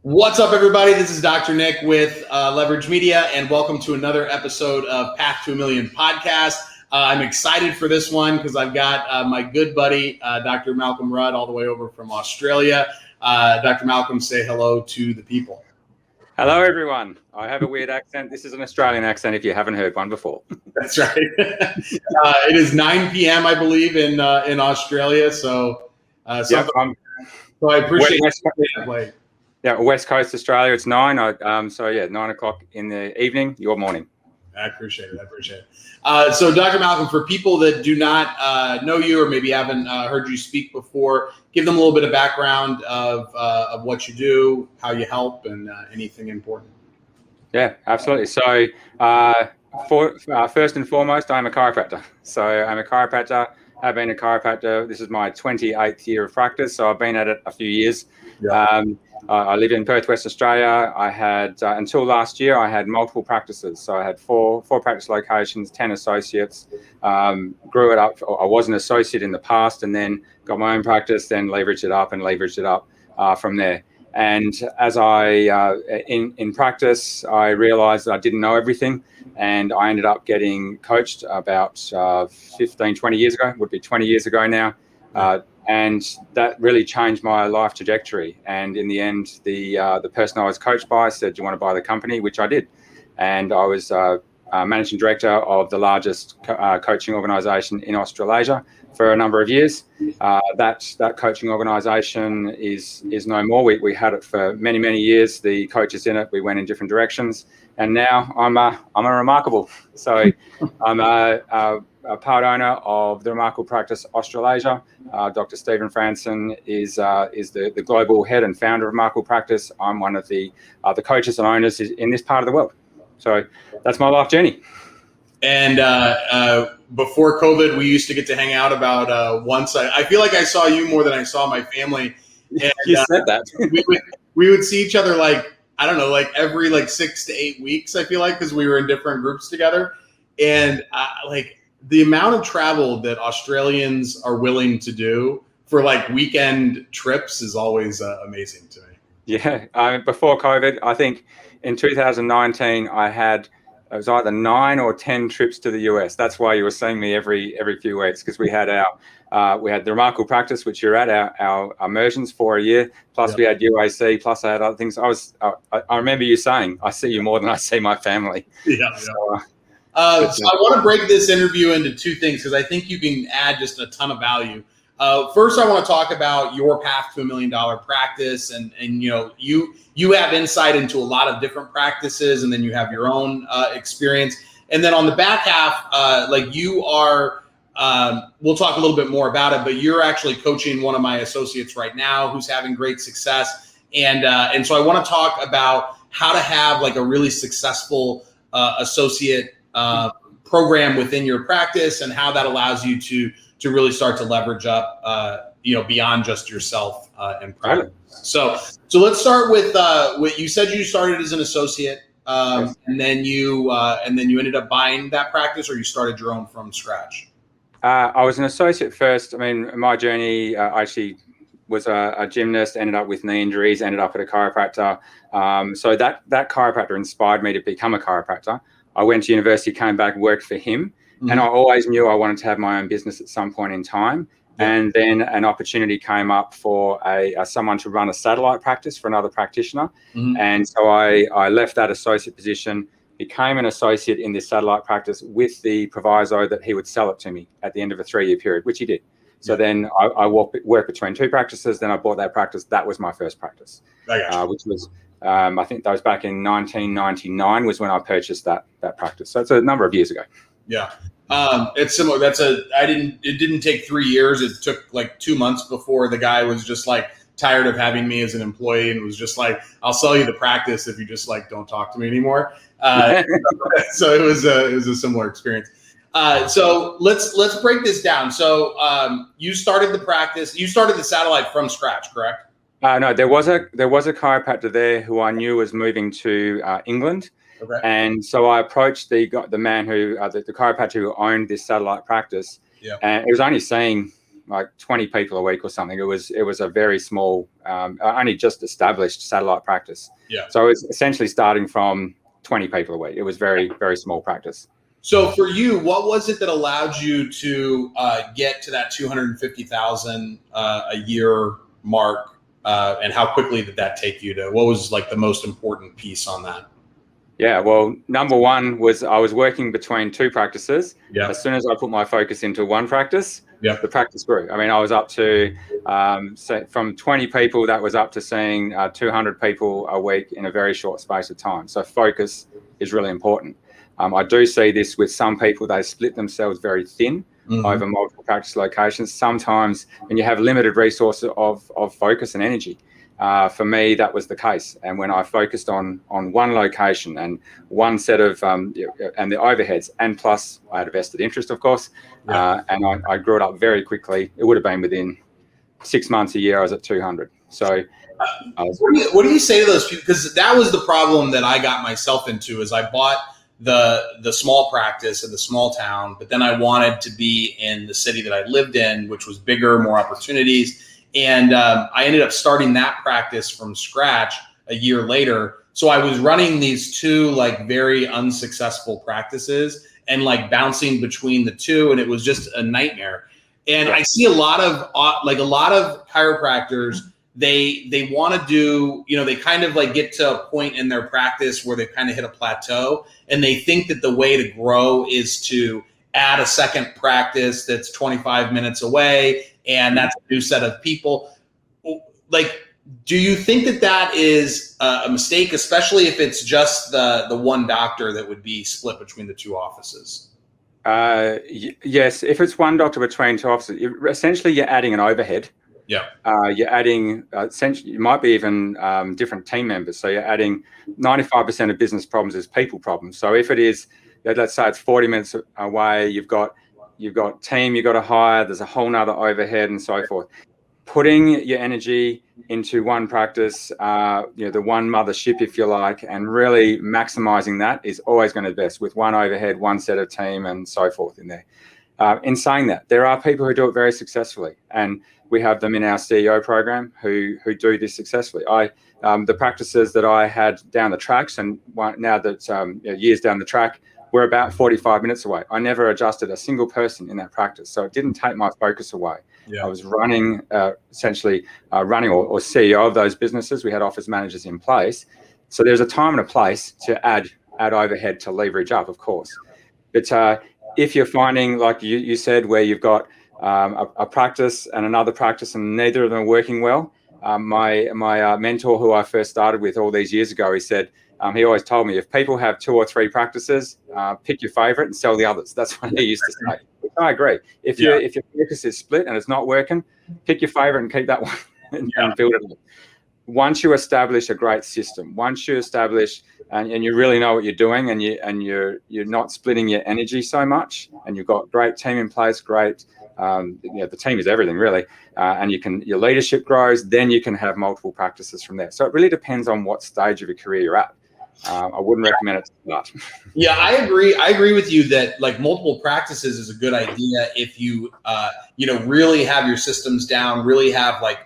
What's up, everybody? This is Dr. Nick with Leverage Media, and welcome to another episode of Path to a Million podcast. I'm excited for this one because I've got my good buddy, Dr. Malcolm Rudd, all the way over from Australia. Dr. Malcolm, say hello to the people. Hello, everyone. I have a weird accent. This is an Australian accent if you haven't heard one before. That's right. It is 9 p.m., I believe, in Australia. So, Yep, so I appreciate it. Yeah, West Coast Australia, it's 9. So yeah, 9 o'clock in the evening, your morning. I appreciate it. So Dr. Malcolm, for people that do not know you or maybe haven't heard you speak before, give them a little bit of background of what you do, how you help, and anything important. Yeah, absolutely. So first and foremost, I'm a chiropractor. So I'm a chiropractor. I've been a chiropractor. This is my 28th year of practice. So I've been at it a few years. Yeah. I live in Perth, West Australia. I had, until last year, I had multiple practices. So I had four practice locations, 10 associates, grew it up. I was an associate in the past and then got my own practice, then leveraged it up from there. And as in practice, I realized that I didn't know everything. And I ended up getting coached about 15, 20 years ago, would be 20 years ago now. And that really changed my life trajectory. And in the end, the person I was coached by said, "Do you want to buy the company?" Which I did. And I was managing director of the largest coaching organization in Australasia for a number of years. That coaching organization is no more. We had it for many, many years. The coaches in it, we went in different directions. And now I'm a remarkable. So I'm a part owner of the Remarkable Practice Australasia. Dr. Stephen Franson is the global head and founder of Remarkable Practice. I'm one of the coaches and owners in this part of the world. So that's my life journey. And before COVID, we used to get to hang out about once. I feel like I saw you more than I saw my family. And, you said that. we would see each other every 6 to 8 weeks, I feel like, because we were in different groups together. And the amount of travel that Australians are willing to do for weekend trips is always amazing to me. Yeah, before COVID, I think in 2019, it was either 9 or 10 trips to the US. That's why you were seeing me every few weeks, because we had the Remarkable Practice, which you're at, our immersions for a year, plus we had UAC, plus I had other things. I remember you saying, "I see you more than I see my family." Yeah. So I want to break this interview into two things because I think you can add just a ton of value. First, I want to talk about your path to $1 million practice, and you have insight into a lot of different practices, and then you have your own experience. And then on the back half, you are, we'll talk a little bit more about it, but you're actually coaching one of my associates right now who's having great success, and so I want to talk about how to have a really successful associate program within your practice, and how that allows you to really start to leverage up, beyond just yourself and practice. So let's start with what you said. You started as an associate, yes. and then you ended up buying that practice, or you started your own from scratch. I was an associate first. I mean, my journey, I actually was a gymnast, ended up with knee injuries, ended up at a chiropractor. So that chiropractor inspired me to become a chiropractor. I went to university, came back, worked for him. Mm-hmm. And I always knew I wanted to have my own business at some point in time. Yeah. And then an opportunity came up for someone to run a satellite practice for another practitioner. Mm-hmm. And so I left that associate position, became an associate in this satellite practice with the proviso that he would sell it to me at the end of a 3-year period, which he did. So then I worked between 2 practices. Then I bought that practice. That was my first practice, which was, I think that was back in 1999 was when I purchased that practice. So it's a number of years ago. Yeah. It's similar. It didn't take 3 years. It took 2 months before the guy was just tired of having me as an employee and was just "I'll sell you the practice if you just don't talk to me anymore." So it was a similar experience. So let's break this down. So you started the practice. You started the satellite from scratch, correct? No, there was a chiropractor there who I knew was moving to England. Okay. And so I approached the man who, the chiropractor who owned this satellite practice. Yeah. And it was only seeing like 20 people a week or something. It was a very small, only just established satellite practice. Yeah. So it was essentially starting from 20 people a week. It was very, very small practice. So for you, what was it that allowed you to get to that 250,000 a year mark, and how quickly did that take you to? What was like the most important piece on that? Yeah, well, number one was I was working between two practices. Yeah. As soon as I put my focus into one practice, yeah, the practice grew. I mean, I was up to, so from 20 people, that was up to seeing 200 people a week in a very short space of time. So focus is really important. I do see this with some people, they split themselves very thin over multiple practice locations. Sometimes when you have limited resources of focus and energy. For me, that was the case. And when I focused on one location and one set of, and the overheads, and plus I had a vested interest, of course, and I grew it up very quickly. It would have been within 6 months, a year, I was at 200. So what do you say to those people? Because that was the problem that I got myself into, is I bought the small practice in the small town, but then I wanted to be in the city that I lived in, which was bigger, more opportunities. And I ended up starting that practice from scratch a year later. So I was running these two like very unsuccessful practices and like bouncing between the two, and it was just a nightmare. And I see a lot of chiropractors, they want to do, you know, they kind of like get to a point in their practice where they kind of hit a plateau, and they think that the way to grow is to add a second practice that's 25 minutes away, and that's a new set of people. Like, do you think that that is a mistake, especially if it's just the one doctor that would be split between the two offices? Yes, if it's one doctor between two offices, essentially you're adding an overhead. Yeah. You're adding, essentially, you might be even different team members. So you're adding 95% of business problems is people problems. So if it is, let's say it's 40 minutes away, you've got team you've got to hire, there's a whole nother overhead and so forth. Putting your energy into one practice, the one mothership, if you like, and really maximizing that is always going to be best, with one overhead, one set of team and so forth in there. In saying that, there are people who do it very successfully, and we have them in our CEO program who do this successfully. The practices that I had down the tracks, and now that years down the track, we're about 45 minutes away. I never adjusted a single person in that practice, so it didn't take my focus away. Yeah. I was running, essentially running or CEO of those businesses. We had office managers in place. So there's a time and a place to add overhead to leverage up, of course. But if you're finding, like you said, where you've got a practice and another practice and neither of them are working well, my mentor who I first started with all these years ago, he said, he always told me, if people have 2 or 3 practices, pick your favorite and sell the others. That's what he used to say. I agree. If your focus is split and it's not working, pick your favorite and keep that one and build it up. Once you establish a great system, once you establish and you really know what you're doing, and you're not splitting your energy so much, and you've got great team in place, great, the team is everything really, and your leadership grows, then you can have multiple practices from there. So it really depends on what stage of your career you're at. I wouldn't recommend it to start. Yeah, I agree with you that like multiple practices is a good idea if you really have your systems down, really have like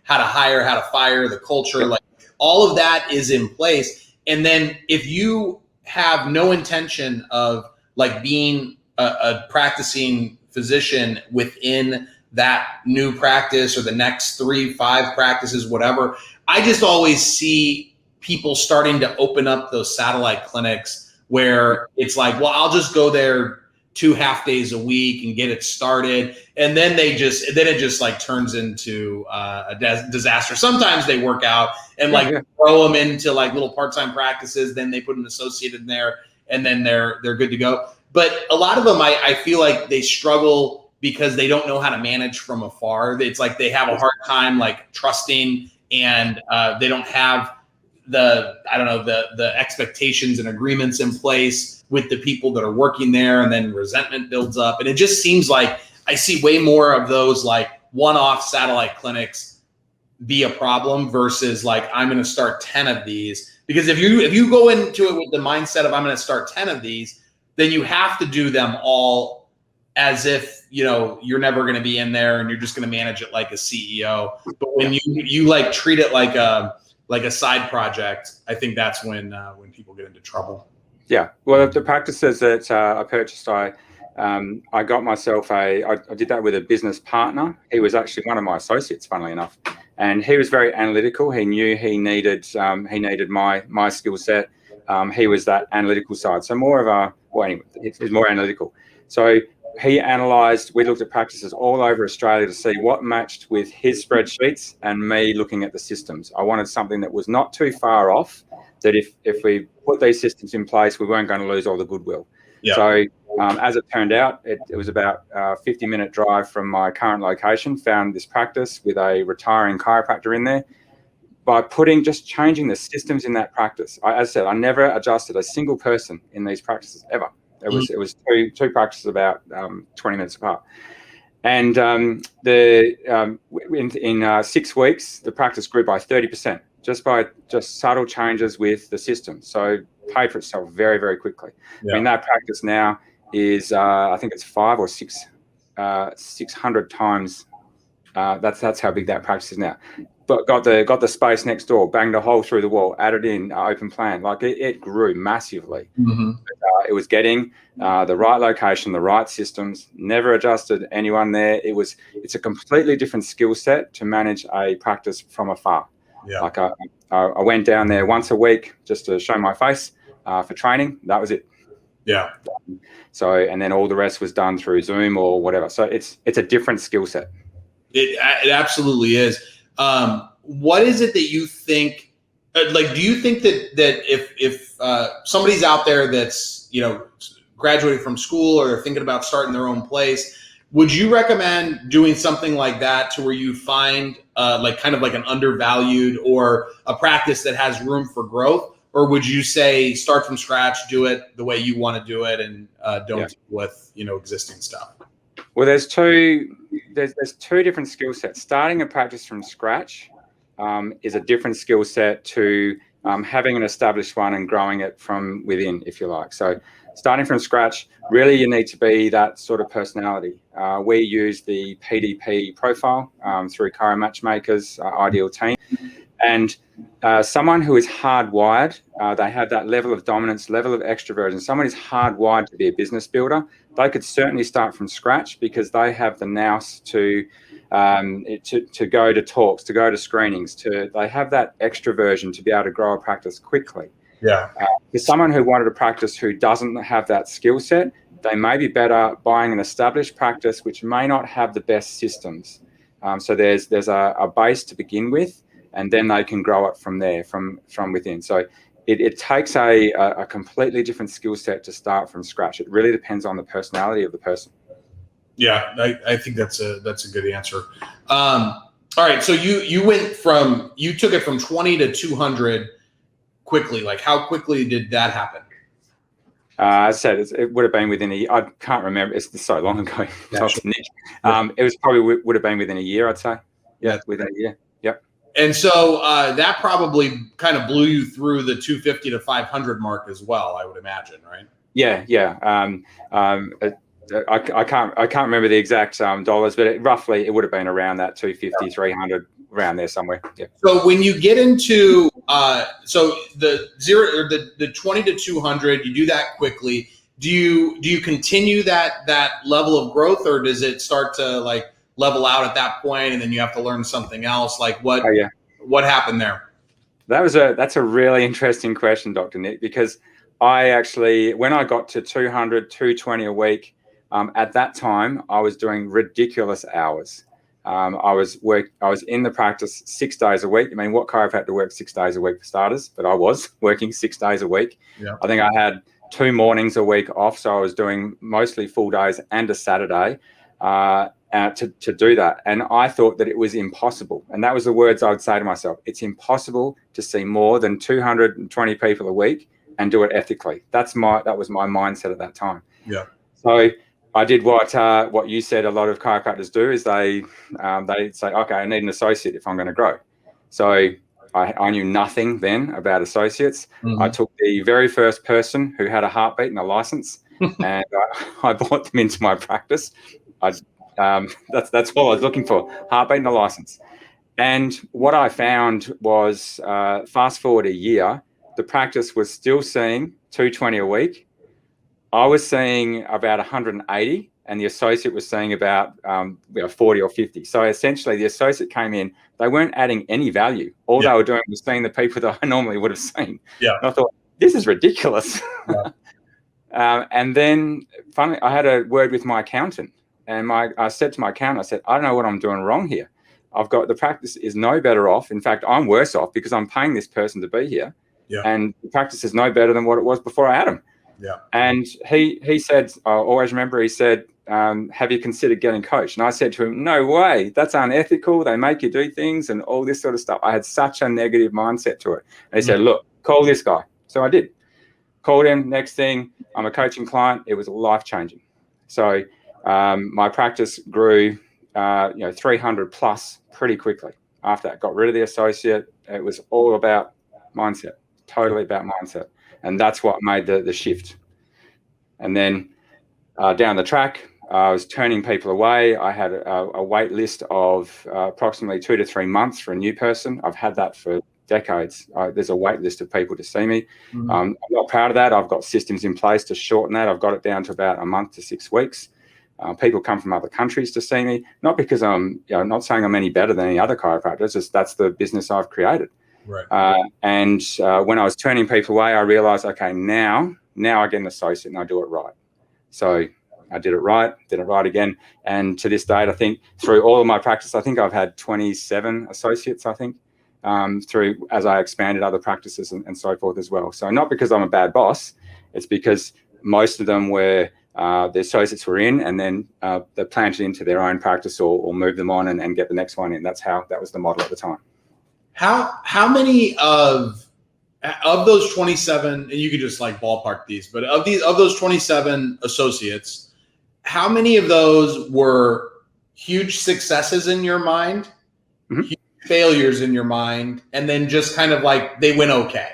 how to hire, how to fire, the culture, like all of that is in place. And then if you have no intention of like being a practicing physician within that new practice or the next 3, 5 practices, whatever, I just always see people starting to open up those satellite clinics where it's like, well, I'll just go there 2 half days a week and get it started. And then it just like turns into a disaster. Sometimes they work out and throw them into like little part-time practices. Then they put an associate in there and then they're good to go. But a lot of them, I feel like they struggle because they don't know how to manage from afar. It's like they have a hard time like trusting, and they don't have the expectations and agreements in place with the people that are working there, and then resentment builds up. And it just seems like I see way more of those like one-off satellite clinics be a problem versus like, I'm going to start 10 of these. Because if you go into it with the mindset of I'm going to start 10 of these, then you have to do them all as if, you know, you're never going to be in there and you're just going to manage it like a CEO. But when you like treat it like a side project, I think that's when people get into trouble. Yeah. Well, the practices that I purchased, I got myself I did that with a business partner. He was actually one of my associates, funnily enough, and he was very analytical. He knew he needed my skill set. He was that analytical side, so more of a anyway, he's more analytical. So he analysed. We looked at practices all over Australia to see what matched with his spreadsheets and me looking at the systems. I wanted something that was not too far off. That if we put these systems in place, we weren't going to lose all the goodwill. Yeah. So as it turned out, it was about a 50-minute drive from my current location. Found this practice with a retiring chiropractor in there. By just changing the systems in that practice, as I said, I never adjusted a single person in these practices ever. It was two practices about 20 minutes apart. And in 6 weeks, the practice grew by 30%. Just by subtle changes with the system. So paid for itself very, very quickly. Yeah. I mean, that practice now is, I think it's 500 or 600 times. That's how big that practice is now. But got the space next door, banged a hole through the wall, added in open plan. Like it grew massively. Mm-hmm. But, it was getting the right location, the right systems. Never adjusted anyone there. It's a completely different skill set to manage a practice from afar. Yeah. Like I went down there once a week just to show my face for training. That was it. Yeah. So, and then all the rest was done through Zoom or whatever. So it's a different skill set. It absolutely is. What is it that you think? Like, do you think that if somebody's out there that's, you know, graduated from school or they're thinking about starting their own place, would you recommend doing something like that to where you find like kind of like an undervalued or a practice that has room for growth? Or would you say start from scratch, do it the way you want to do it, and don't deal with, you know, existing stuff? Well, there's two different skill sets. Starting a practice from scratch is a different skill set to having an established one and growing it from within, if you like. So starting from scratch, really you need to be that sort of personality. We use the PDP profile through Chiro Matchmaker's ideal team. And someone who is hardwired, they have that level of dominance, level of extroversion. Someone who's hardwired to be a business builder, they could certainly start from scratch because they have the nous to go to talks, to go to screenings, they have that extroversion to be able to grow a practice quickly. Yeah. For someone who wanted a practice who doesn't have that skill set, they may be better buying an established practice which may not have the best systems. So there's a base to begin with, and then they can grow it from there, from within. So it takes a completely different skill set to start from scratch. It really depends on the personality of the person. Yeah, I think that's a good answer. All right, so you took it from 20 to 200 quickly. Like, how quickly did that happen? I said it would have been within a year. I can't remember. It's so long ago. Yeah, sure. It was probably would have been within a year, I'd say. Yeah, within a year. Yep. And so that probably kind of blew you through the 250 to 500 mark as well, I would imagine, right? Yeah. I can't remember the exact dollars, but roughly it would have been around that 250, 300, around there somewhere. Yeah. So when you get into the 20 to 200, you do that quickly. Do you continue that level of growth, or does it start to like level out at that point and then you have to learn something else? Like what happened there? That's a really interesting question, Dr. Nick, because I actually, when I got to 200, 220 a week, at that time, I was doing ridiculous hours. I was in the practice 6 days a week. I mean, what chiropractor works 6 days a week for starters? But I was working 6 days a week. Yeah. I think I had 2 mornings a week off, so I was doing mostly full days and a Saturday to do that. And I thought that it was impossible. And that was the words I would say to myself. It's impossible to see more than 220 people a week and do it ethically. That was my mindset at that time. Yeah. So I did what you said a lot of chiropractors do is they say, okay, I need an associate if I'm going to grow. So I knew nothing then about associates. Mm-hmm. I took the very first person who had a heartbeat and a license, and I brought them into my practice. That's all I was looking for, heartbeat and a license. And what I found was, fast forward a year, the practice was still seeing 220 a week. I was seeing about 180, and the associate was seeing about 40 or 50. So essentially, the associate came in, they weren't adding any value. All they were doing was seeing the people that I normally would have seen. Yeah. And I thought, this is ridiculous. Yeah. And then finally, I had a word with my accountant, and I said to my accountant, I said, I don't know what I'm doing wrong here. The practice is no better off. In fact, I'm worse off because I'm paying this person to be here. Yeah. And the practice is no better than what it was before I had him. Yeah. And he said, I always remember, he said, have you considered getting coached? And I said to him, no way, that's unethical. They make you do things and all this sort of stuff. I had such a negative mindset to it. And he said, look, call this guy. So I did. Called him. Next thing, I'm a coaching client. It was life-changing. So my practice grew 300 plus pretty quickly after that. Got rid of the associate. It was all about mindset, totally about mindset. And that's what made the shift. And then down the track, I was turning people away. I had a wait list of approximately 2 to 3 months for a new person. I've had that for decades. There's a wait list of people to see me. Mm-hmm. I'm not proud of that. I've got systems in place to shorten that. I've got it down to about a month to 6 weeks. People come from other countries to see me, not because I'm not saying I'm any better than any other chiropractor. Just that's the business I've created. Right. And when I was turning people away, I realized, okay, now I get an associate and I do it right. So I did it right again. And to this date, I think through all of my practice, I think I've had 27 associates, I think, through as I expanded other practices and so forth as well. So not because I'm a bad boss, it's because most of them were the associates were in, and then they planted into their own practice or moved them on and get the next one in. That was the model at the time. How many of those 27, and you could just like ballpark these, but of those 27 associates, how many of those were huge successes in your mind, mm-hmm. huge failures in your mind, and then just kind of like they went okay?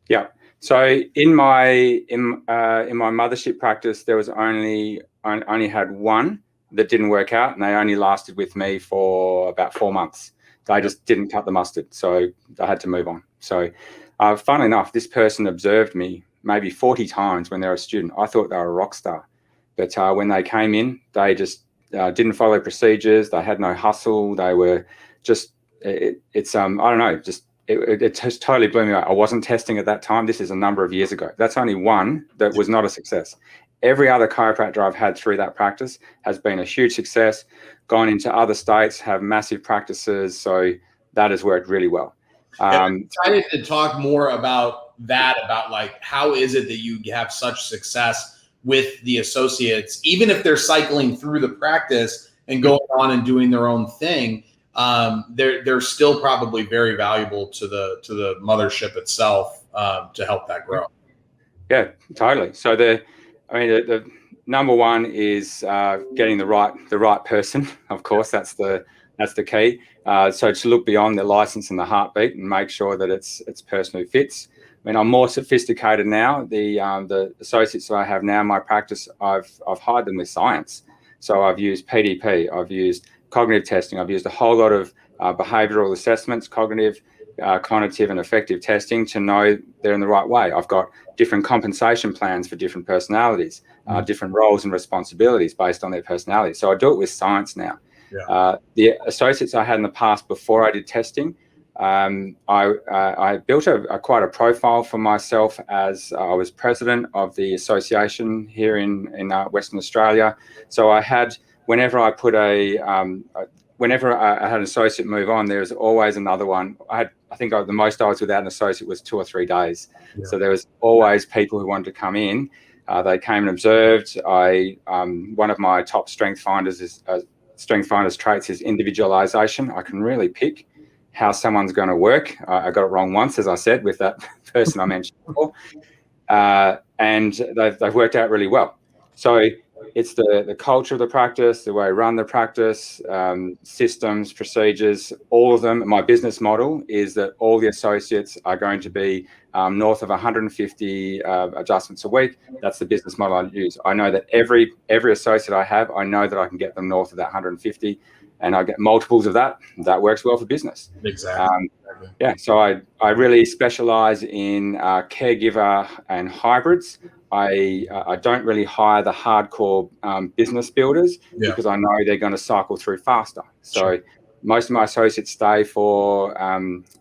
Yeah. So in my mothership practice, there was only had one that didn't work out, and they only lasted with me for about 4 months. They just didn't cut the mustard, so I had to move on. So funnily enough, this person observed me maybe 40 times when they were a student. I thought they were a rock star. But when they came in, they just didn't follow procedures. They had no hustle. They were just, I don't know, just it just totally blew me away. I wasn't testing at that time. This is a number of years ago. That's only one that was not a success. Every other chiropractor I've had through that practice has been a huge success, gone into other states, have massive practices. So that has worked really well. I'm excited to talk more about that, about like, how is it that you have such success with the associates, even if they're cycling through the practice and going on and doing their own thing, they're still probably very valuable to the mothership itself to help that grow. Yeah, totally. So the number one is getting the right person. Of course, that's the key. So to look beyond the license and the heartbeat and make sure that it's person who fits. I mean, I'm more sophisticated now. The associates that I have now in my practice, I've hired them with science. So I've used PDP, I've used cognitive testing, I've used a whole lot of behavioral assessments, cognitive, cognitive and affective testing to know they're in the right way. I've got different compensation plans for different personalities, different roles and responsibilities based on their personality. So I do it with science now. Yeah. The associates I had in the past before I did testing, I built quite a profile for myself as I was president of the association here in Western Australia. So I had, whenever I put whenever I had an associate move on, there's always another one. I think the most I was without an associate was 2 or 3 days. Yeah. So there was always people who wanted to come in. They came and observed. One of my top strength finders traits is individualization. I can really pick how someone's going to work. I got it wrong once, as I said, with that person I mentioned before. And they've worked out really well. So it's the culture of the practice, the way I run the practice, systems, procedures, all of them. My business model is that all the associates are going to be north of 150 adjustments a week. That's the business model I use. I know that every associate I have, I know that I can get them north of that 150, and I get multiples of that. That works well for business. Exactly. Yeah, so I really specialize in caregiver and hybrids. I don't really hire the hardcore business builders because I know they're going to cycle through faster. So most of my associates stay for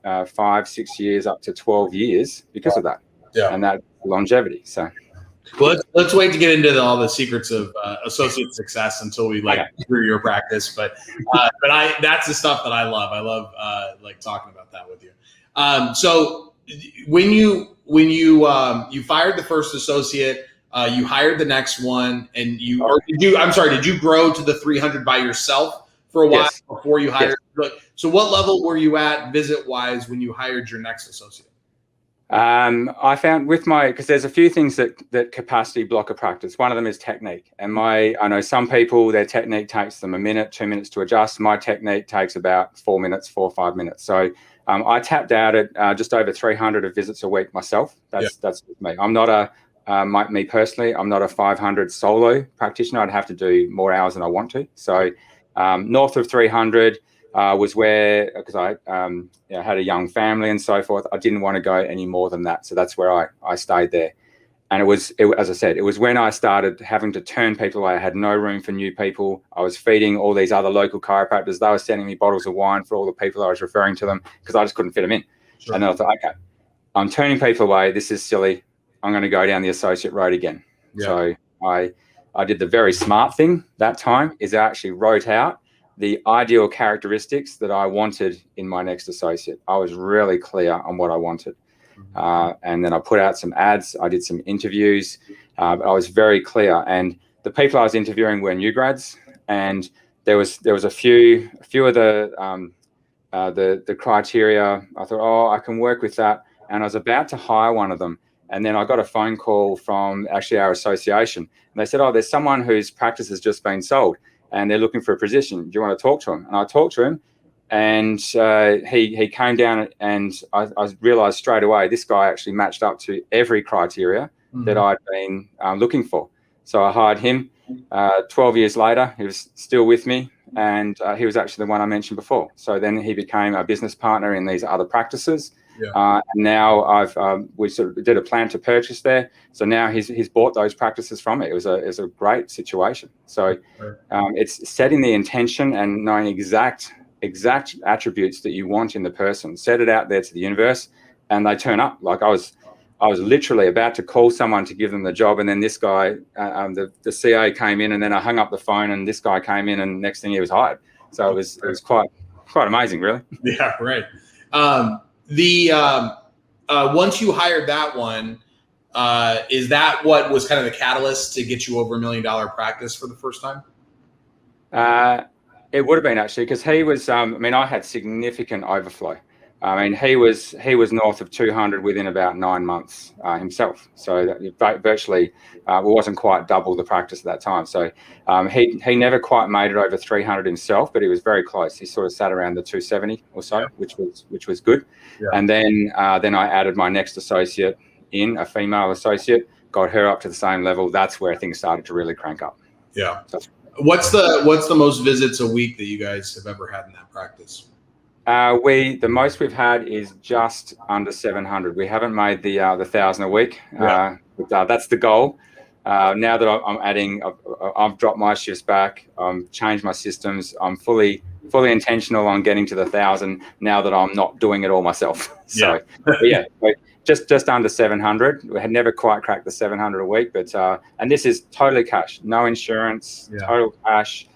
5, 6 years, up to 12 years because of that. And that longevity. So. Well, let's wait to get into all the secrets of associate success until we through your practice. But that's the stuff that I love. I love like talking about that with you. So when you fired the first associate, you hired the next one, and did you grow to the 300 by yourself for a while before you hired? So what level were you at visit wise when you hired your next associate? I found because there's a few things that capacity block a practice. One of them is technique. And I know some people, their technique takes them 1 minute, 2 minutes to adjust. My technique takes about 4 minutes, 4 or 5 minutes. So I tapped out at just over 300 of visits a week myself. That's me. I'm not me personally, I'm not a 500 solo practitioner. I'd have to do more hours than I want to. So north of 300 was where, because I had a young family and so forth, I didn't want to go any more than that. So that's where I stayed there. And as I said, it was when I started having to turn people away. I had no room for new people. I was feeding all these other local chiropractors. They were sending me bottles of wine for all the people I was referring to them because I just couldn't fit them in. Sure. And then I thought, okay, I'm turning people away. This is silly. I'm going to go down the associate road again. Yeah. So I did the very smart thing that time is I actually wrote out the ideal characteristics that I wanted in my next associate. I was really clear on what I wanted. And then I put out some ads. I did some interviews. I was very clear. And the people I was interviewing were new grads. And there was a few of the criteria. I thought, I can work with that. And I was about to hire one of them. And then I got a phone call from actually our association. And they said, there's someone whose practice has just been sold and they're looking for a position. Do you want to talk to him? And I talked to him. And he came down, and I realized straight away this guy actually matched up to every criteria that I'd been looking for. So I hired him. 12 years later, he was still with me, and he was actually the one I mentioned before. So then he became a business partner in these other practices. Yeah. And now we sort of did a plan to purchase there. So now he's bought those practices from me. It was a great situation. So it's setting the intention and knowing exact attributes that you want in the person. Set it out there to the universe, and they turn up. Like I was literally about to call someone to give them the job, and then this guy, the CA came in, and then I hung up the phone, and this guy came in, and next thing he was hired. So it was quite amazing, really. Yeah, right. Once you hired that one, is that what was kind of the catalyst to get you over $1 million practice for the first time? It would have been actually, because he was. I had significant overflow. He was north of 200 within about 9 months himself. So that virtually wasn't quite double the practice at that time. So he never quite made it over 300 himself, but he was very close. He sort of sat around the 270 or so, which was good. Yeah. And then I added my next associate in, a female associate, got her up to the same level. That's where things started to really crank up. Yeah. So, What's the most visits a week that you guys have ever had in that practice? The most we've had is just under 700. We haven't made the 1,000 a week. But, that's the goal. Now that I'm adding, I've dropped my shifts back. Changed my systems. I'm fully intentional on getting to the 1,000 now that I'm not doing it all myself. So just under 700. We had never quite cracked the 700 a week, but and this is totally cash, no insurance, total cash,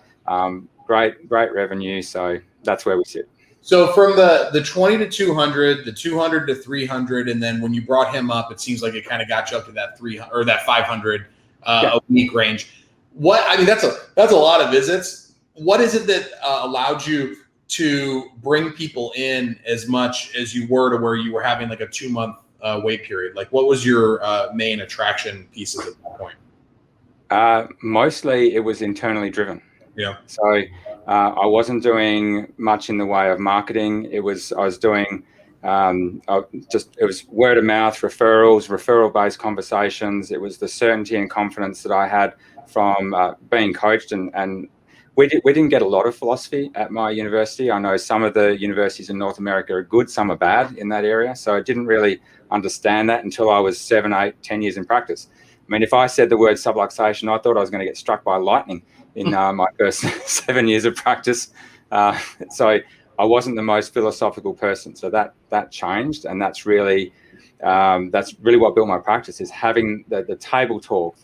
great revenue. So that's where we sit. So from the 20 to 200, the 200 to 300, and then when you brought him up, it seems like it kind of got you up to that 300 or that 500 a week range. That's a lot of visits. What is it that allowed you to bring people in as much as you were to where you were having like a 2-month wait period? Like, what was your main attraction pieces at that point? Mostly it was internally driven. Yeah. So I wasn't doing much in the way of marketing. I was doing it was word of mouth, referrals, referral-based conversations. It was the certainty and confidence that I had from being coached, and we didn't get a lot of philosophy at my university. I know some of the universities in North America are good, some are bad in that area. So I didn't really understand that until I was 7, 8, 10 years in practice. I mean, if I said the word subluxation, I thought I was going to get struck by lightning in my first 7 years of practice. So I wasn't the most philosophical person. So that changed, and that's really what built my practice, is having the table talk,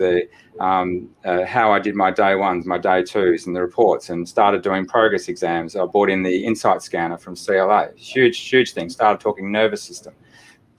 how I did my day ones, my day twos, and the reports, and started doing progress exams. I bought in the insight scanner from CLA, huge thing. Started talking nervous system.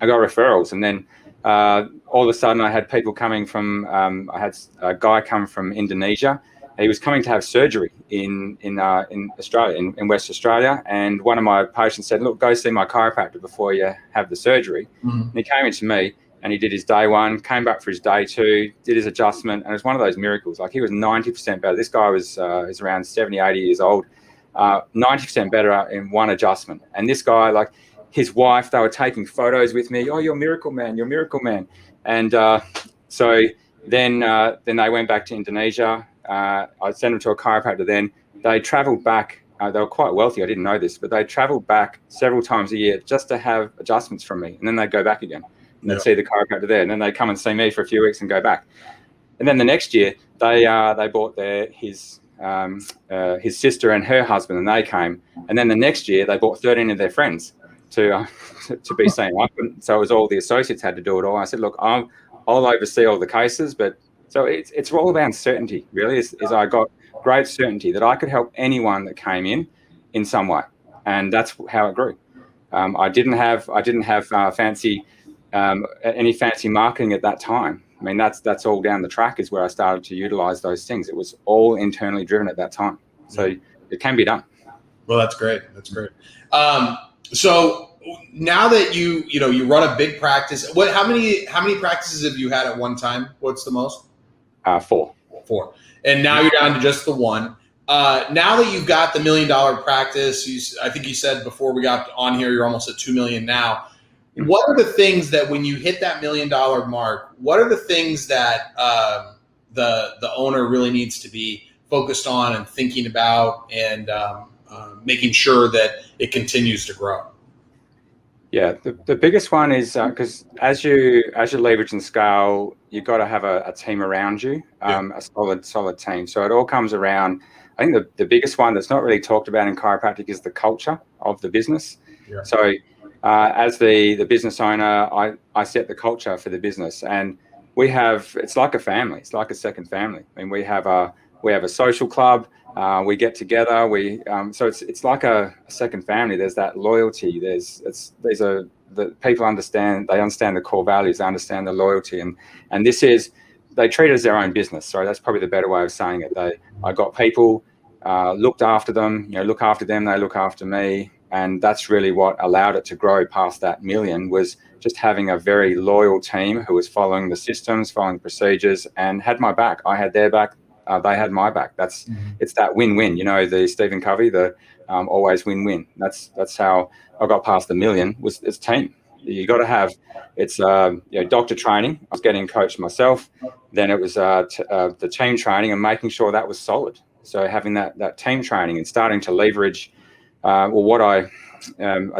I got referrals, and then all of a sudden I had people coming from. I had a guy come from Indonesia. He was coming to have surgery in Australia, in West Australia, and one of my patients said, "Look, go see my chiropractor before you have the surgery." Mm-hmm. And he came into me, and he did his day one, came back for his day two, did his adjustment, and it was one of those miracles. Like, he was 90% better. This guy was around 70, 80 years old, 90% better in one adjustment. And this guy, like his wife, they were taking photos with me. "Oh, you're a miracle man, you're a miracle man." And so then they went back to Indonesia. I sent them to a chiropractor. Then they traveled back. They were quite wealthy. I didn't know this, but they traveled back several times a year just to have adjustments from me. And then they'd go back again, and they'd see the chiropractor there. And then they'd come and see me for a few weeks and go back. And then the next year, they brought his sister and her husband, and they came. And then the next year, they brought 13 of their friends to be seen. So it was all the associates had to do it all. I said, "Look, I'll oversee all the cases, but." So it's all about certainty, really. Is I got great certainty that I could help anyone that came in some way, and that's how it grew. I didn't have any fancy marketing at that time. I mean, that's all down the track is where I started to utilize those things. It was all internally driven at that time, so it can be done. Well, that's great. That's great. So now that you run a big practice, how many practices have you had at one time? What's the most? 4. And now you're down to just the one. Now that you've got the $1 million practice, I think you said before we got on here, you're almost at 2 million now. What are the things that when you hit that $1 million mark, what are the things that the owner really needs to be focused on and thinking about, and making sure that it continues to grow? Yeah, the biggest one is because as you leverage and scale, you've got to have a team around you, a solid team. So it all comes around. I think the biggest one that's not really talked about in chiropractic is the culture of the business. Yeah. So as the business owner, I set the culture for the business, and it's like a family. It's like a second family. I mean, we have a social club. We get together. So it's like a second family. There's that loyalty. The people understand. They understand the core values. They understand the loyalty, and they treat it as their own business. So that's probably the better way of saying it. I got people, looked after them. Look after them. They look after me, and that's really what allowed it to grow past that million. Was just having a very loyal team who was following the systems, following the procedures, and had my back. I had their back. They had my back. It's that win-win. The Stephen Covey, the always win-win. That's how I got past the million. It's team. You got to have. It's doctor training. I was getting coached myself. Then it was the team training and making sure that was solid. So having that team training and starting to leverage. What I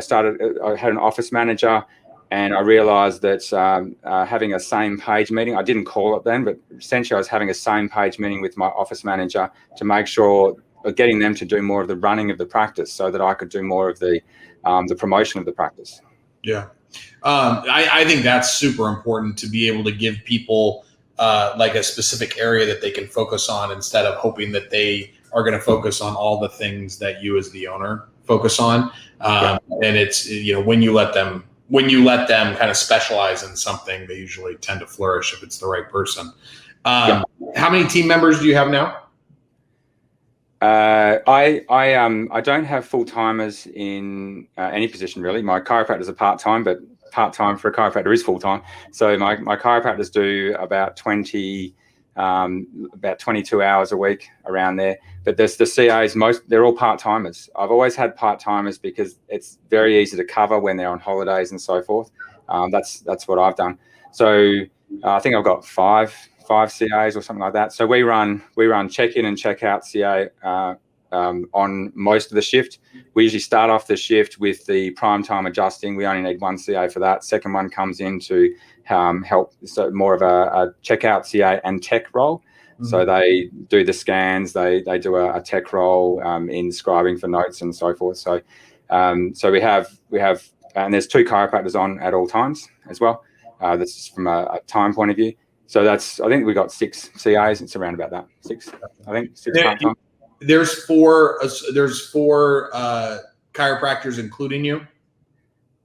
started. I had an office manager. And I realized that having a same page meeting, I didn't call it then, but essentially I was having a same page meeting with my office manager to make sure getting them to do more of the running of the practice so that I could do more of the promotion of the practice. Yeah. I think that's super important, to be able to give people like a specific area that they can focus on, instead of hoping that they are going to focus on all the things that you as the owner focus on. And it's, when you let them kind of specialize in something, they usually tend to flourish if it's the right person. How many team members do you have now? I don't have full timers in any position really. My chiropractors are part time, but part time for a chiropractor is full time. So my chiropractors do about 20 about 22 hours a week around there. But there's the CAs, they're all part-timers. I've always had part-timers because it's very easy to cover when they're on holidays and so forth. That's what I've done. So I think I've got five CAs or something like that. So we run check-in and check-out CA on most of the shift. We usually start off the shift with the prime time adjusting. We only need one CA for that. Second one comes in to help, so more of a checkout CA and tech role. Mm-hmm. So they do the scans, they do a tech role in scribing for notes and so forth. So so we have and there's 2 chiropractors on at all times as well. That's from a time point of view. So I think we got 6 CAs. It's around about that. 6, I think 6 part-time. There's 4 chiropractors, including you.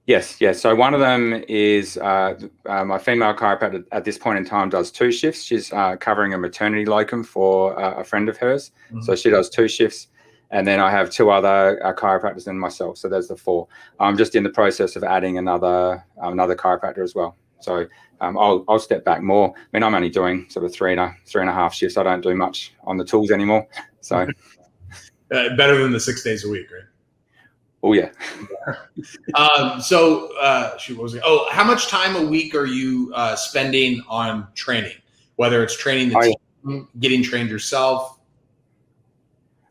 Yes. So one of them is my female chiropractor at this point in time does 2 shifts. She's covering a maternity locum for a friend of hers. Mm-hmm. So she does 2 shifts. And then I have 2 other chiropractors and myself. So there's the 4. I'm just in the process of adding another chiropractor as well. So I'll step back more. I mean, I'm only doing sort of 3.5 shifts. I don't do much on the tools anymore. So better than the 6 days a week, right? Oh yeah. How much time a week are you spending on training? Whether it's training the team, getting trained yourself.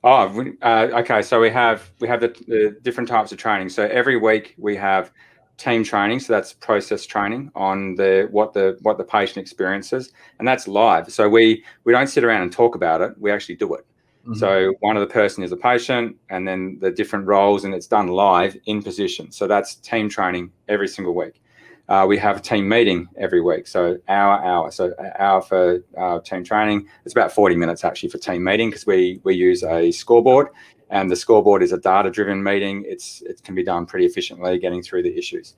Okay. So we have the different types of training. So every week we have team training. So that's process training on what the patient experiences, and that's live. So we don't sit around and talk about it. We actually do it. Mm-hmm. So one of the person is a patient, and then the different roles, and it's done live in position. So that's team training every single week. We have a team meeting every week. So hour. So an hour for team training. It's about 40 minutes actually for team meeting, because we use a scoreboard, and the scoreboard is a data-driven meeting. It can be done pretty efficiently, getting through the issues.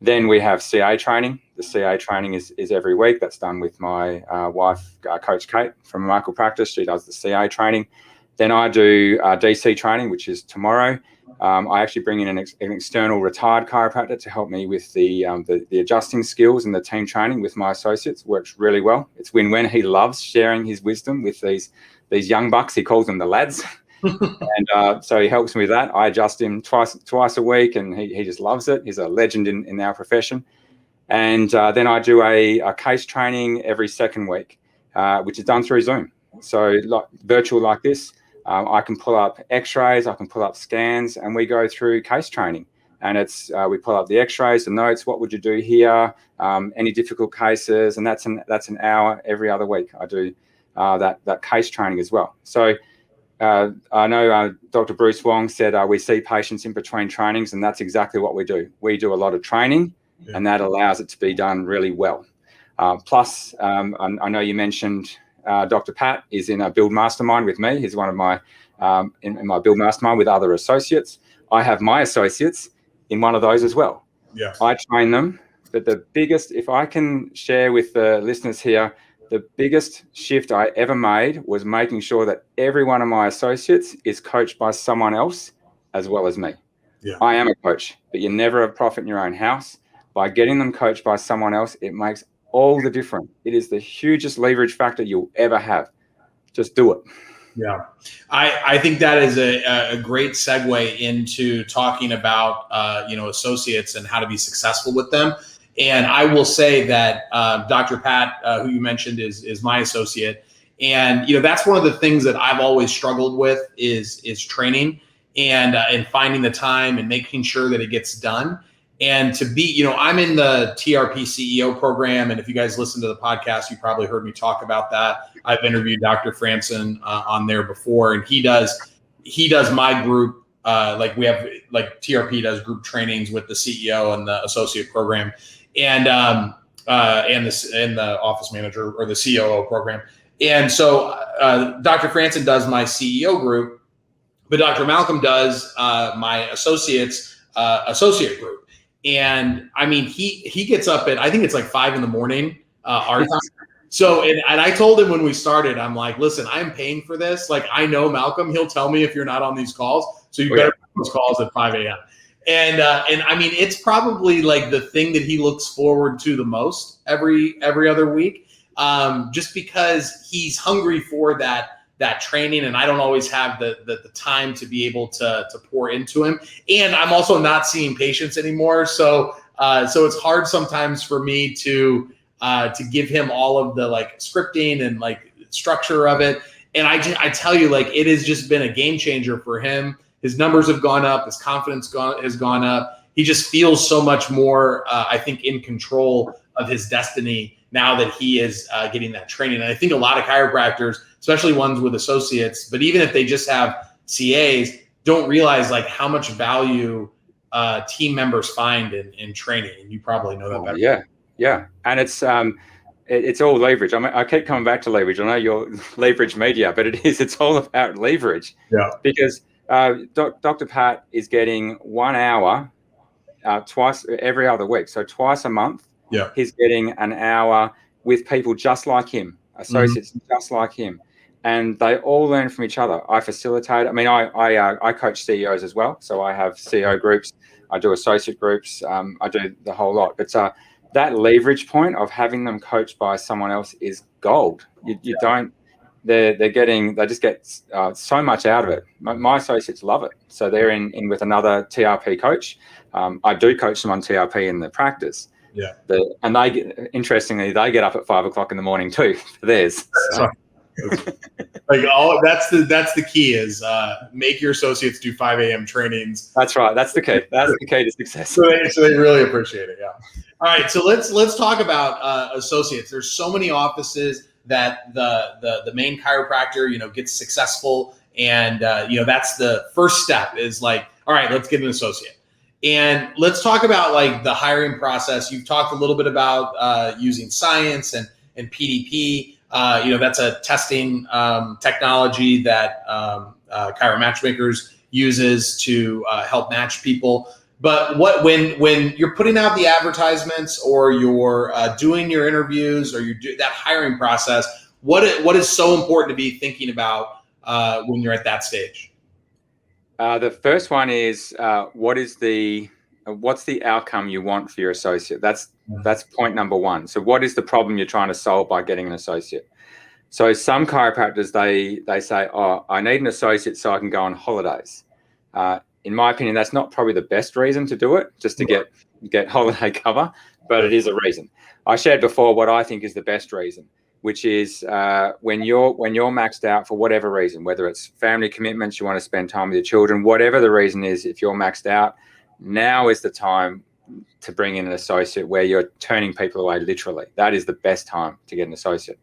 Then we have CA training. The CA training is every week. That's done with my wife, Coach Kate from Remarkable Practice. She does the CA training. Then I do DC training, which is tomorrow. I actually bring in an external retired chiropractor to help me with the adjusting skills and the team training with my associates. Works really well. It's win-win. He loves sharing his wisdom with these young bucks. He calls them the lads. And so he helps me with that. I adjust him twice a week, and he just loves it. He's a legend in our profession. And then I do a case training every second week, which is done through Zoom. So virtual like this, I can pull up x-rays, I can pull up scans, and we go through case training. And it's we pull up the x-rays, the notes, what would you do here, any difficult cases, and that's an hour every other week. I do that case training as well. So I know Dr. Bruce Wong said we see patients in between trainings, and that's exactly what we do. We do a lot of training, and that allows it to be done really well. Plus, I know you mentioned Dr. Pat is in a build mastermind with me. He's one of my in my build mastermind with other associates. I have my associates in one of those as well. Yeah, I train them. But the biggest, if I can share with the listeners here, the biggest shift I ever made was making sure that every one of my associates is coached by someone else as well as me. Yeah. I am a coach, but you're never a prophet in your own house. By getting them coached by someone else, it makes all the difference. It is the hugest leverage factor you'll ever have. Just do it. Yeah. I think that is a great segue into talking about, associates and how to be successful with them. And I will say that Dr. Pat, who you mentioned, is my associate. And, that's one of the things that I've always struggled with is training and finding the time and making sure that it gets done. And to be, I'm in the TRP CEO program. And if you guys listen to the podcast, you probably heard me talk about that. I've interviewed Dr. Franson on there before, and he does my group. We have TRP does group trainings with the CEO and the associate program. And the office manager or the COO program. And so Dr. Franson does my CEO group, but Dr. Malcolm does my associate group. And I mean, he gets up at, I think it's like 5 a.m. Our time. So, and I told him when we started, I'm like, listen, I'm paying for this. Like, I know Malcolm, he'll tell me if you're not on these calls. So you better make those calls at 5 a.m. And I mean, it's probably like the thing that he looks forward to the most every other week. just because he's hungry for that training, and I don't always have the time to be able to pour into him. And I'm also not seeing patients anymore, so it's hard sometimes for me to give him all of the like scripting and like structure of it. And I tell you, like, it has just been a game changer for him. His numbers have gone up, his confidence has gone up. He just feels so much more, I think, in control of his destiny now that he is getting that training. And I think a lot of chiropractors, especially ones with associates, but even if they just have CAs, don't realize like how much value team members find in training. And you probably know that better. Yeah. And it's all leverage. I mean, I keep coming back to leverage. I know you're leverage media, but it's all about leverage. Yeah. Because Dr. Pat is getting 1 hour twice every other week. So twice a month. Yeah. He's getting an hour with people just like him, associates just like him. And they all learn from each other. I facilitate. I mean, I coach CEOs as well. So I have CEO groups. I do associate groups. I do the whole lot. But that leverage point of having them coached by someone else is gold. You don't. They just get so much out of it. My associates love it. So they're in with another TRP coach. I do coach them on TRP in the practice. Yeah. And interestingly, they get up at 5 o'clock in the morning too for theirs. So. Like that's the key is make your associates do 5 a.m. trainings. That's right. That's the key. That's the key to success. So they really appreciate it. Yeah. All right. So let's talk about associates. There's so many offices that the main chiropractor, gets successful. And, that's the first step is like, all right, let's get an associate. And let's talk about like the hiring process. You've talked a little bit about using science and PDP. That's a testing technology that Chiro Matchmakers uses to help match people. But when you're putting out the advertisements or you're doing your interviews or you do that hiring process, what is so important to be thinking about when you're at that stage? The first one is what's the outcome you want for your associate? That's point number one. So what is the problem you're trying to solve by getting an associate? So some chiropractors, they say, oh, I need an associate so I can go on holidays. In my opinion, that's not probably the best reason to do it, just to get holiday cover, but it is a reason. I shared before what I think is the best reason, which is when you're maxed out for whatever reason, whether it's family commitments, you want to spend time with your children, whatever the reason is, if you're maxed out, now is the time to bring in an associate where you're turning people away literally. That is the best time to get an associate.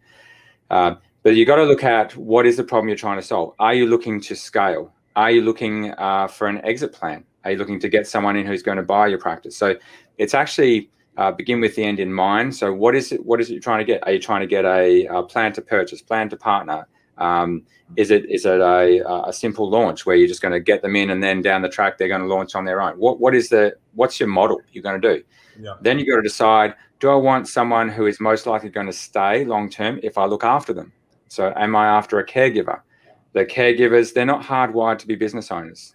But you got to look at what is the problem you're trying to solve. Are you looking to scale? Are you looking for an exit plan? Are you looking to get someone in who's going to buy your practice? So it's actually begin with the end in mind. So what is it you're trying to get? Are you trying to get a plan to purchase, plan to partner? Is it a simple launch where you're just going to get them in and then down the track they're going to launch on their own? What's your model you're going to do? Yeah. Then you got to decide, do I want someone who is most likely going to stay long term if I look after them? So am I after a caregiver? The caregivers, they're not hardwired to be business owners.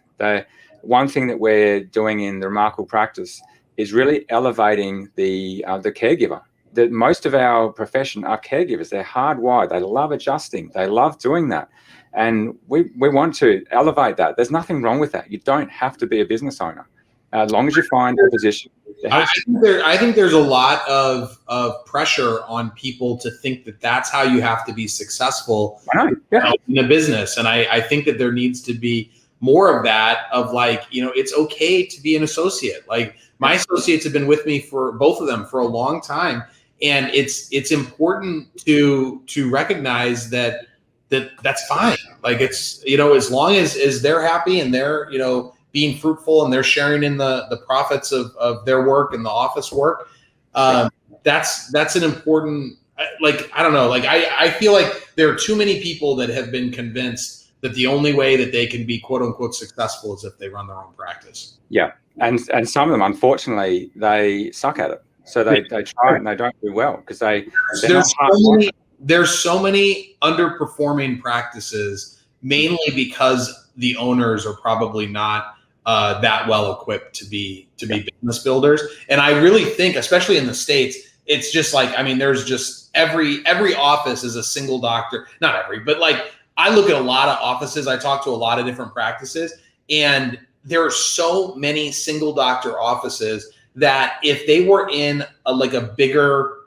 One thing that we're doing in the Remarkable Practice is really elevating the caregiver. Most of our profession are caregivers. They're hardwired. They love adjusting. They love doing that. And we want to elevate that. There's nothing wrong with that. You don't have to be a business owner. As long as you find a position. I think there's a lot of pressure on people to think that that's how you have to be successful in a business. And I think that there needs to be more of that, of like, it's okay to be an associate. Like my associates have been with me for both of them for a long time. And it's important to recognize that's fine. Like it's, as long as they're happy and they're, being fruitful and they're sharing in the profits of their work and the office work. That's an important, like, I don't know, like I feel like there are too many people that have been convinced that the only way that they can be quote unquote successful is if they run their own practice. Yeah. And some of them, unfortunately, they suck at it. So they try and they don't do well because there's so many underperforming practices, mainly because the owners are probably not that well equipped to be business builders. And I really think, especially in the States, it's just like, I mean, there's just every office is a single doctor, not every, but like I look at a lot of offices. I talk to a lot of different practices, and there are so many single doctor offices that if they were in like a bigger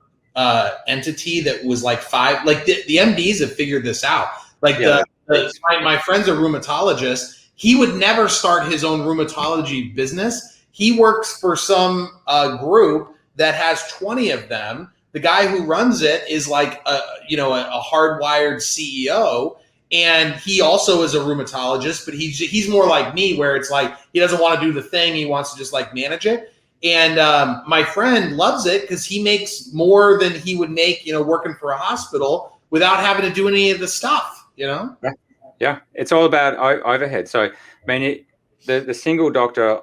entity that was like five, like the MDs have figured this out. Like my friend's a rheumatologist. He would never start his own rheumatology business. He works for some group that has 20 of them. The guy who runs it is like a hardwired CEO. And he also is a rheumatologist, but he's more like me, where it's like he doesn't want to do the thing. He wants to just like manage it. And my friend loves it because he makes more than he would make, working for a hospital without having to do any of the stuff, Yeah, it's all about overhead. So, I mean, the single doctor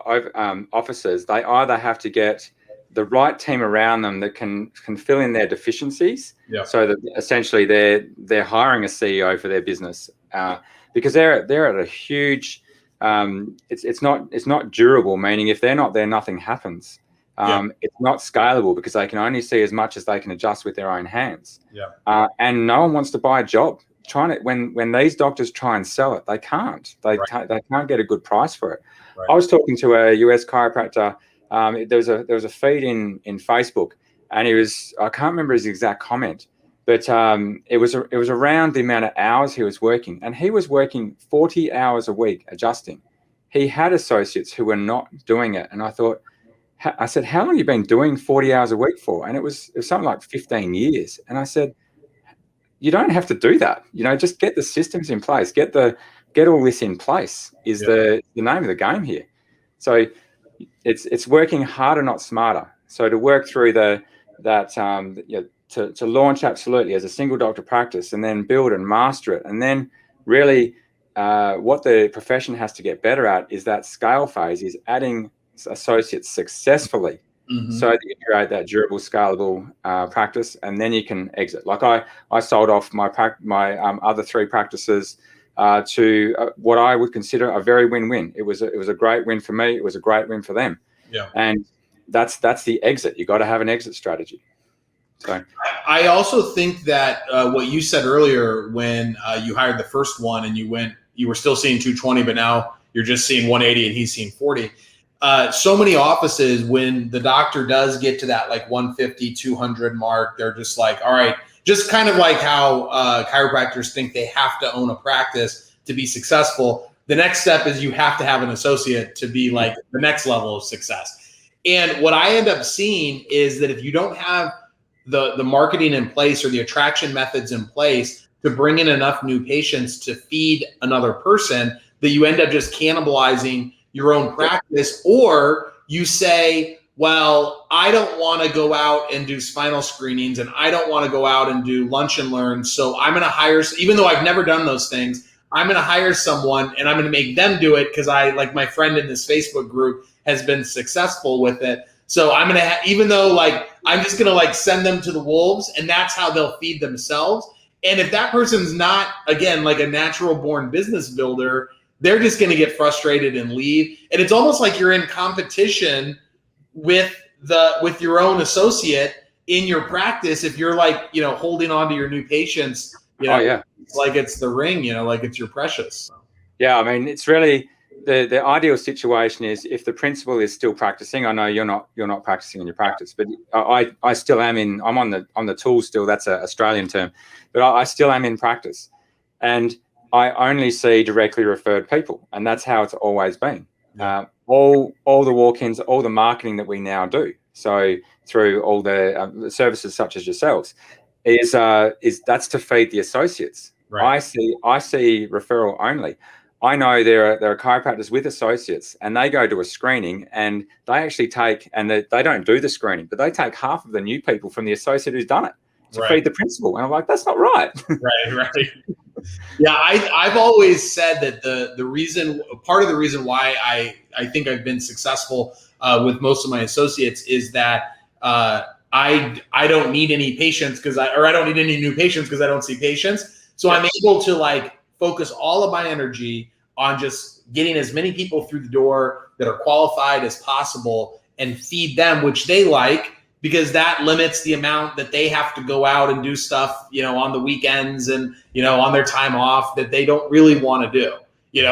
officers, they either have to get the right team around them that can fill in their deficiencies. Yeah. So that essentially they're hiring a CEO for their business because they're at a huge. It's not durable. Meaning, if they're not there, nothing happens. It's not scalable because they can only see as much as they can adjust with their own hands. Yeah. And no one wants to buy a job. When these doctors try and sell it, they can't. They can't get a good price for it. Right. I was talking to a US chiropractor. There was a feed in Facebook, and I can't remember his exact comment, but it was around the amount of hours he was working, and he was working 40 hours a week adjusting. He had associates who were not doing it, and I said, how long have you been doing 40 hours a week for? And it was something like 15 years. And I said, you don't have to do that. Just get the systems in place. Get all this in place is the name of the game here. So it's working harder, not smarter. So to work through to launch absolutely as a single doctor practice, and then build and master it, and then really what the profession has to get better at is that scale phase, is adding associates successfully. Mm-hmm. So that you create that durable, scalable practice, and then you can exit. Like I sold off my other 3 practices to what I would consider a very win-win. It was a great win for me. It was a great win for them. Yeah, and that's the exit. You got to have an exit strategy. So I also think that what you said earlier when you hired the first one and you were still seeing 220, but now you're just seeing 180 and he's seeing 40. So many offices, when the doctor does get to that like 150, 200 mark, they're just like, all right, just kind of like how chiropractors think they have to own a practice to be successful. The next step is you have to have an associate to be like the next level of success. And what I end up seeing is that if you don't have the marketing in place or the attraction methods in place to bring in enough new patients to feed another person, that you end up just cannibalizing your own practice. Or you say, well, I don't want to go out and do spinal screenings, and I don't want to go out and do lunch and learn. So I'm going to hire, even though I've never done those things, I'm going to hire someone and I'm going to make them do it because like my friend in this Facebook group has been successful with it. So I'm going to, even though like, I'm just going to like send them to the wolves, and that's how they'll feed themselves. And if that person's not, again, like a natural born business builder, they're just going to get frustrated and leave. And it's almost like you're in competition with your own associate in your practice. If you're like, holding on to your new patients, it's like it's the ring, like it's your precious. Yeah. I mean, it's really the ideal situation is if the principal is still practicing. I know you're not practicing in your practice, but I still am I'm on the tools still. That's an Australian term, but I still am in practice, and I only see directly referred people, and that's how it's always been. All the walk-ins, all the marketing that we now do, so through all the services such as yourselves, is that's to feed the associates. Right. I see referral only. I know there are chiropractors with associates, and they go to a screening, and they actually take, and they don't do the screening, but they take half of the new people from the associate who's done it to feed the principal. And I'm like, that's not right. Right. Yeah, I've always said that part of the reason why I think I've been successful with most of my associates is that I don't need any patients I don't need any new patients because I don't see patients. So I'm able to like focus all of my energy on just getting as many people through the door that are qualified as possible and feed them, which they like. because that limits the amount that they have to go out and do stuff, on the weekends and, on their time off that they don't really want to do,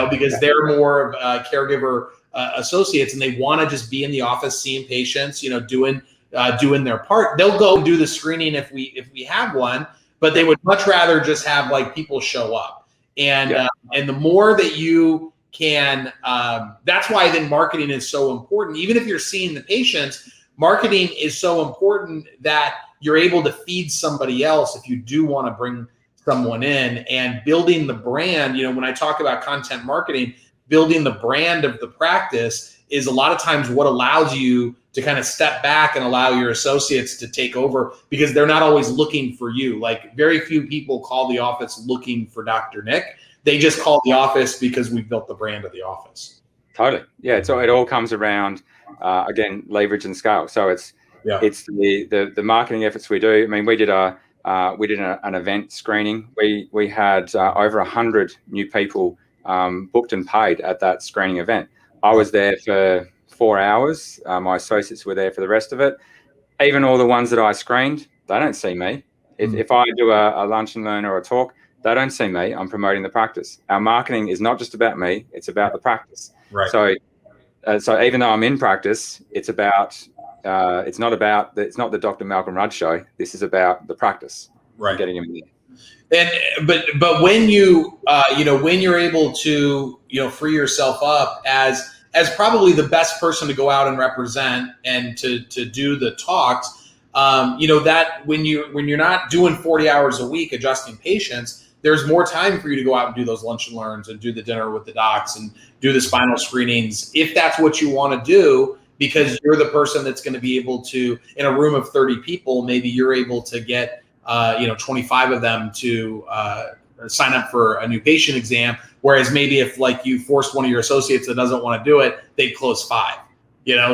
because they're more of caregiver associates, and they want to just be in the office seeing patients, doing their part. They'll go and do the screening if we have one, but they would much rather just have like people show up. And and the more that you can, that's why then marketing is so important. Even if you're seeing the patients, marketing is so important that you're able to feed somebody else if you do want to bring someone in, and building the brand. When I talk about content marketing, building the brand of the practice is a lot of times what allows you to kind of step back and allow your associates to take over, because they're not always looking for you. Like, very few people call the office looking for Dr. Nick. They just call the office because we've built the brand of the office. Totally. Yeah. So it all comes around, again, leverage and scale. So it's the marketing efforts we do. I mean, we did an event screening. We had over 100 new people booked and paid at that screening event. I was there for 4 hours. My associates were there for the rest of it. Even all the ones that I screened, they don't see me. If I do a lunch and learn or a talk, they don't see me. I'm promoting the practice. Our marketing is not just about me; it's about the practice. Right. So even though I'm in practice, it's about it's not the Dr. Malcolm Rudd show. This is about the practice. Right. Getting him in there. And but when you when you're able to free yourself up as probably the best person to go out and represent and to do the talks, that when you're not doing 40 hours a week adjusting patients, there's more time for you to go out and do those lunch and learns and do the dinner with the docs and do the spinal screenings, if that's what you want to do, because you're the person that's going to be able to, in a room of 30 people, maybe you're able to get 25 of them to sign up for a new patient exam. Whereas maybe if like you forced one of your associates that doesn't want to do it, they'd close 5,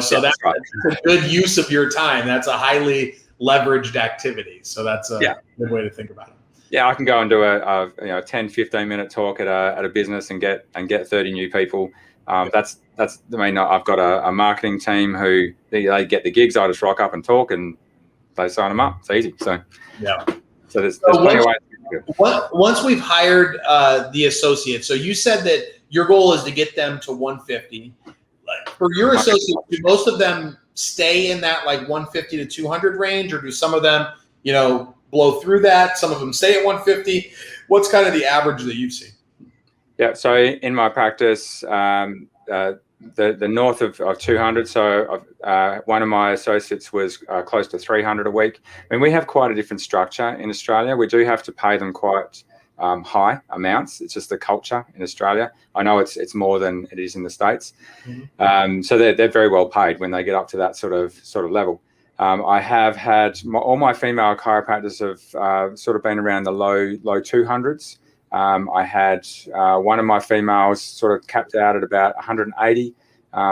so that's a good use of your time. That's a highly leveraged activity. So that's a good way to think about it. Yeah, I can go and do a 10, 15 minute talk at a business and get 30 new people. That's I mean, I've got a marketing team who they get the gigs. I just rock up and talk and they sign them up. It's easy. So So there's plenty of ways to do it. Once we've hired the associates, so you said that your goal is to get them to 150. For your associates, do most of them stay in that like 150 to 200 range, or do some of them, blow through that? Some of them stay at 150. What's kind of the average that you've seen? Yeah, so in my practice, the north of 200. So one of my associates was close to 300 a week. I mean, we have quite a different structure in Australia. We do have to pay them quite high amounts. It's just the culture in Australia. I know it's more than it is in the States. So they're very well paid when they get up to that sort of level. I have had all my female chiropractors have sort of been around the low 200s. I had one of my females sort of capped out at about 180.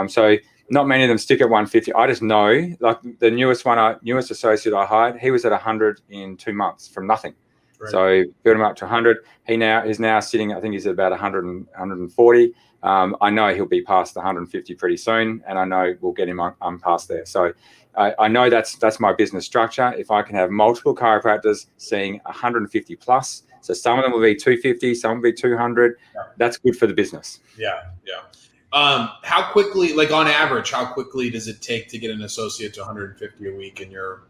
So not many of them stick at 150. I just know, like the newest associate I hired, he was at 100 in 2 months from nothing. Right. So built him up to 100. He's now sitting, I think he's at about 100 and 140. I know he'll be past the 150 pretty soon, and I know we'll get him past there. So I know that's my business structure. If I can have multiple chiropractors seeing 150 plus, so some of them will be 250, some will be 200. That's good for the business. Yeah. How quickly, like on average, how quickly does it take to get an associate to 150 a week in your?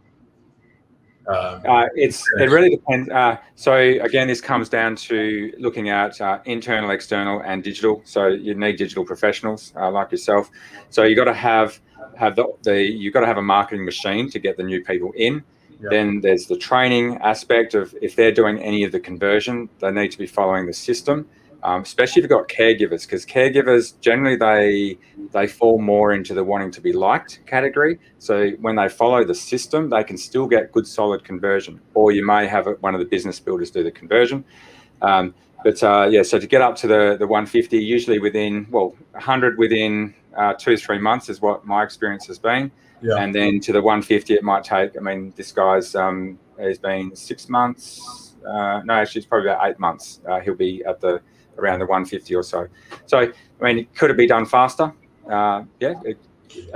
It really depends. So again, this comes down to looking at internal, external, and digital. So you need digital professionals like yourself. So you got to have you got to have a marketing machine to get the new people in. Yep. Then there's the training aspect of if they're doing any of the conversion, they need to be following the system. Especially if you've got caregivers, because caregivers generally they fall more into the wanting to be liked category. So when they follow the system, they can still get good solid conversion, or you may have one of the business builders do the conversion. So to get up to the 150, usually within 100 within 2 to 3 months is what my experience has been. Yeah. And then to the 150, it might take. I mean, this guy's has been 6 months. No, actually, it's probably about 8 months. He'll be at around the 150 or so. So, I mean, could it be done faster? Yeah,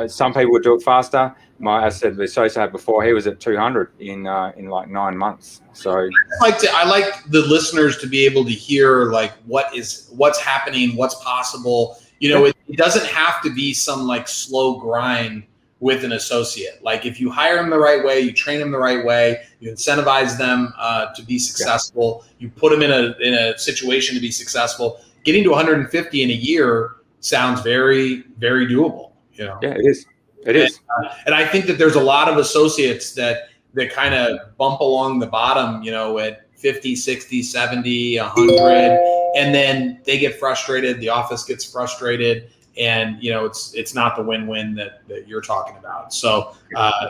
some people would do it faster. I said the associate before, he was at 200 in like 9 months. So I like the listeners to be able to hear like what's happening, what's possible. You know, it doesn't have to be some like slow grind with an associate. Like if you hire them the right way, you train them the right way, you incentivize them to be successful, you put them in a situation to be successful. Getting to 150 in a year sounds very, very doable. You know? Yeah, it is. It is. And I think that there's a lot of associates that kind of bump along the bottom, you know, at 50, 60, 70, 100, and then they get frustrated. The office gets frustrated, and you know, it's not the win-win that you're talking about. So,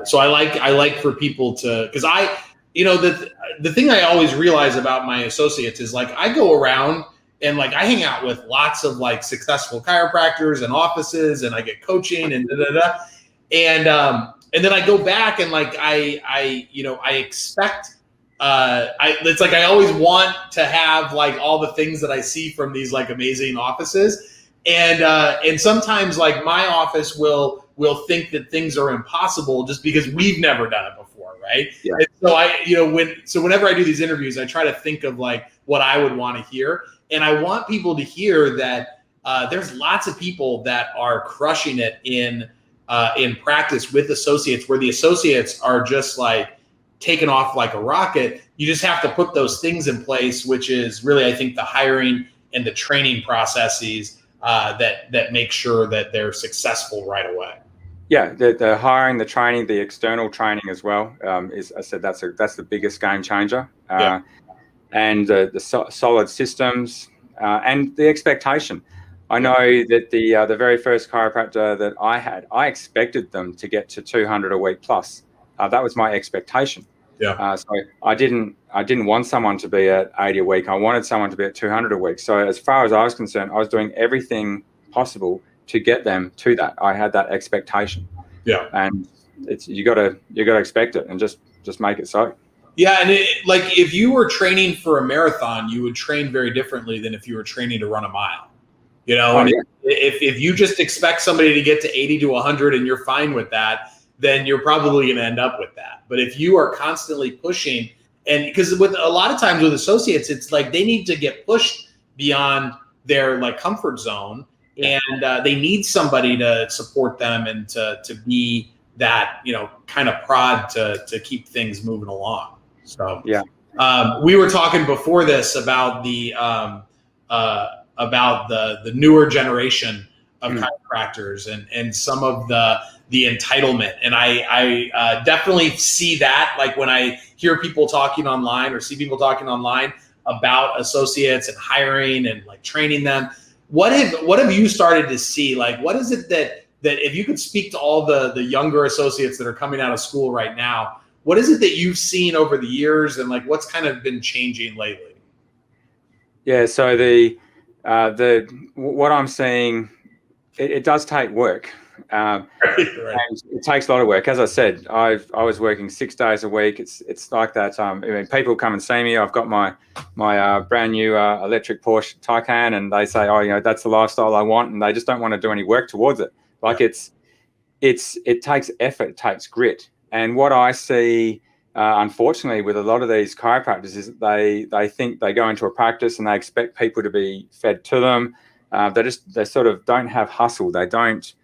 so I like for people to, because you know, the thing I always realize about my associates is like I go around and like I hang out with lots of like successful chiropractors and offices, and I get coaching and and then I go back and like I you know, I expect it's like I always want to have like all the things that I see from these like amazing offices, and sometimes like my office will think that things are impossible just because we've never done it before, right? Yeah. And so whenever I do these interviews, I try to think of like what I would want to hear, and I want people to hear that there's lots of people that are crushing it in practice with associates, where the associates are just like taken off like a rocket. You just have to put those things in place, which is really, I think, the hiring and the training processes that make sure that they're successful right away. Yeah, the hiring, the training, the external training as well is, I said, that's the biggest game changer. And the solid systems and the expectation. I know that the very first chiropractor that I had, I expected them to get to 200 a week plus. That was my expectation. Yeah. So I didn't want someone to be at 80 a week. I wanted someone to be at 200 a week. So as far as I was concerned, I was doing everything possible to get them to that. I had that expectation. Yeah. And you gotta expect it and just make it so. Yeah, and like if you were training for a marathon, you would train very differently than if you were training to run a mile. You know, and if you just expect somebody to get to 80 to 100 and you're fine with that, then you're probably going to end up with that. But if you are constantly pushing, and because with a lot of times with associates, it's like they need to get pushed beyond their like comfort zone, and they need somebody to support them and to be that, you know, kind of prod to keep things moving along. So yeah, we were talking before this about the newer generation of chiropractors and some of the entitlement. And I definitely see that, like when I hear people talking online or see people talking online about associates and hiring and like training them, what have you started to see? Like, what is it that if you could speak to all the younger associates that are coming out of school right now, what is it that you've seen over the years, and like what's kind of been changing lately? Yeah, so what I'm seeing, it does take work. Right. And it takes a lot of work. As I said, I was working 6 days a week. It's like that. I mean, people come and see me. I've got my brand new electric Porsche Taycan, and they say, oh, you know, that's the lifestyle I want, and they just don't want to do any work towards it. Like it takes effort, it takes grit. And what I see, unfortunately, with a lot of these chiropractors is that they think they go into a practice and they expect people to be fed to them. They sort of don't have hustle. They don't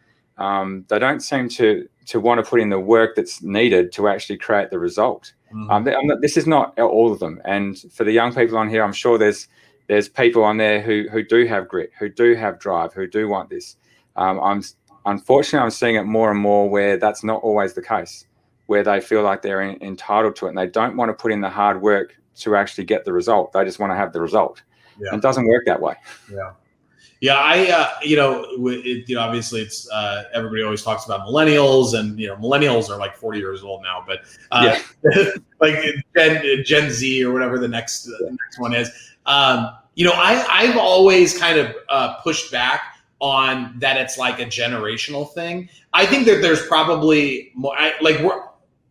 seem to want to put in the work that's needed to actually create the result. This is not all of them. And for the young people on here, I'm sure there's people on there who do have grit, who do have drive, who do want this. Unfortunately, I'm seeing it more and more where that's not always the case, where they feel like they're entitled to it and they don't want to put in the hard work to actually get the result. They just want to have the result. Yeah. And it doesn't work that way. Yeah. Yeah, obviously it's everybody always talks about millennials, and millennials are like 40 years old now, but like Gen Z or whatever the next one is. I've always kind of pushed back on that. It's like a generational thing. I think that there's probably more. We're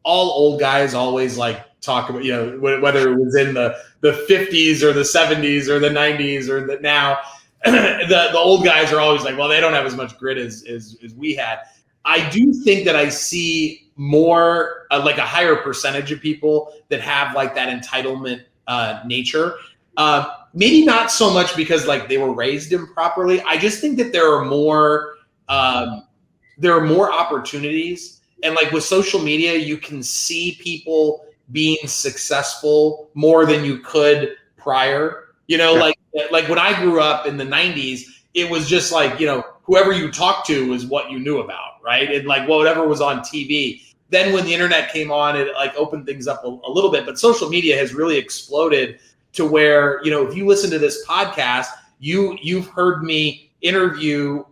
all old guys always like talk about whether it was in the 50s or the 70s or the 90s or now. The old guys are always like, well, they don't have as much grit as we had. I do think that I see more like a higher percentage of people that have like that entitlement nature. Maybe not so much because like they were raised improperly. I just think that there are more opportunities, and like with social media, you can see people being successful more than you could prior. You know, like when I grew up in the 90s, it was just like, you know, whoever you talked to was what you knew about, right? And like whatever was on TV. Then when the internet came on, it like opened things up a little bit. But social media has really exploded to where, you know, if you listen to this podcast, you've heard me interview